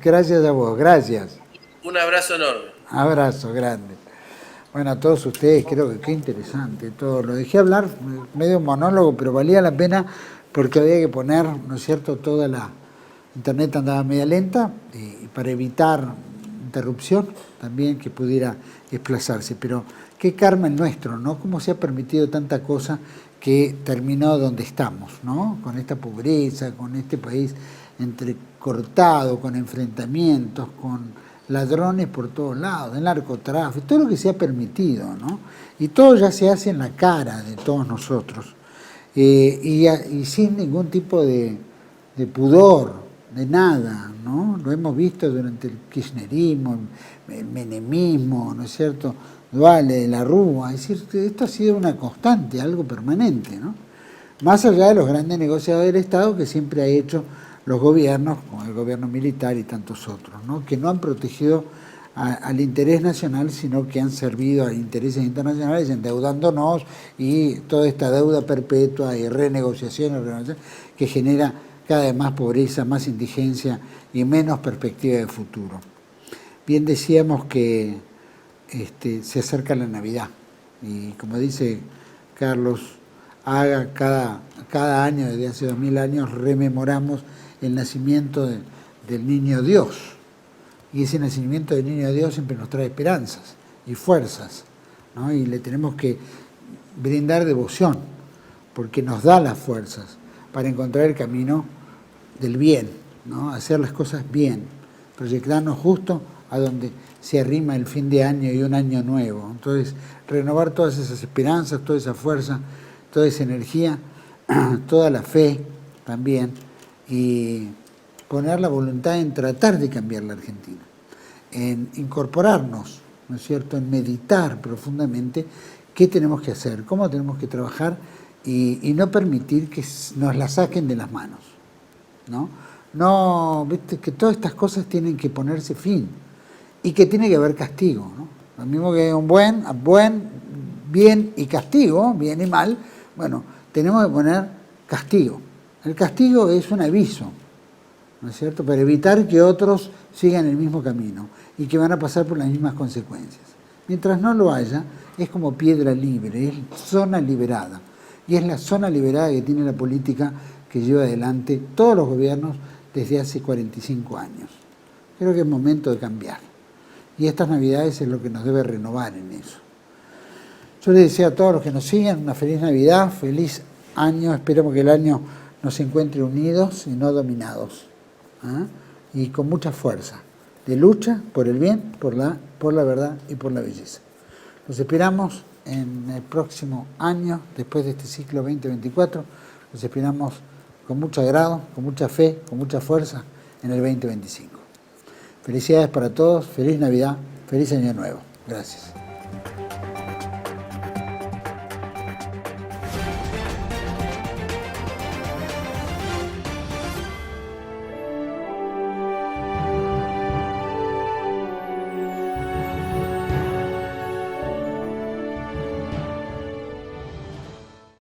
a vos, gracias. Un abrazo enorme. Abrazo grande. Bueno, a todos ustedes, creo que qué interesante todo. Lo dejé hablar, medio monólogo, pero valía la pena porque había que poner, ¿no es cierto?, toda la internet andaba media lenta y para evitar interrupción también que pudiera desplazarse. Pero qué karma el nuestro, ¿no? Cómo se ha permitido tanta cosa que terminó donde estamos, ¿no? Con esta pobreza, con este país entrecortado, con enfrentamientos, con ladrones por todos lados, el narcotráfico, todo lo que se ha permitido, ¿no? Y todo ya se hace en la cara de todos nosotros. Y sin ningún tipo de pudor, de nada, ¿no? Lo hemos visto durante el kirchnerismo, el menemismo, ¿no es cierto? Duale, de la Rúa, es decir, esto ha sido una constante, algo permanente, ¿no? Más allá de los grandes negociados del Estado que siempre ha hecho los gobiernos, como el gobierno militar y tantos otros, ¿no? Que no han protegido al interés nacional, sino que han servido a intereses internacionales, endeudándonos y toda esta deuda perpetua y renegociación que genera cada vez más pobreza, más indigencia y menos perspectiva de futuro. Bien decíamos que se acerca la Navidad y como dice Carlos, cada año, desde hace 2000 años, rememoramos el nacimiento del niño Dios. Y ese nacimiento del niño Dios siempre nos trae esperanzas y fuerzas, ¿no? Y le tenemos que brindar devoción, porque nos da las fuerzas para encontrar el camino del bien, ¿no? Hacer las cosas bien, proyectarnos justo a donde se arrima el fin de año y un año nuevo. Entonces, renovar todas esas esperanzas, toda esa fuerza, toda esa energía, toda la fe también, y poner la voluntad en tratar de cambiar la Argentina, en incorporarnos, ¿no es cierto?, en meditar profundamente qué tenemos que hacer, cómo tenemos que trabajar y no permitir que nos la saquen de las manos, ¿no? No, viste que todas estas cosas tienen que ponerse fin y que tiene que haber castigo, ¿no? Lo mismo que un buen, bien y castigo, bien y mal, bueno, tenemos que poner castigo. El castigo es un aviso, ¿no es cierto?, para evitar que otros sigan el mismo camino y que van a pasar por las mismas consecuencias. Mientras no lo haya, es como piedra libre, es zona liberada. Y es la zona liberada que tiene la política que lleva adelante todos los gobiernos desde hace 45 años. Creo que es momento de cambiar. Y estas Navidades es lo que nos debe renovar en eso. Yo les deseo a todos los que nos siguen una feliz Navidad, feliz año. Esperemos que el año nos encuentre unidos y no dominados. Y con mucha fuerza de lucha por el bien, por la verdad y por la belleza. Los esperamos en el próximo año, después de este ciclo 2024, los esperamos con mucho agrado, con mucha fe, con mucha fuerza en el 2025. Felicidades para todos, feliz Navidad, feliz Año Nuevo. Gracias.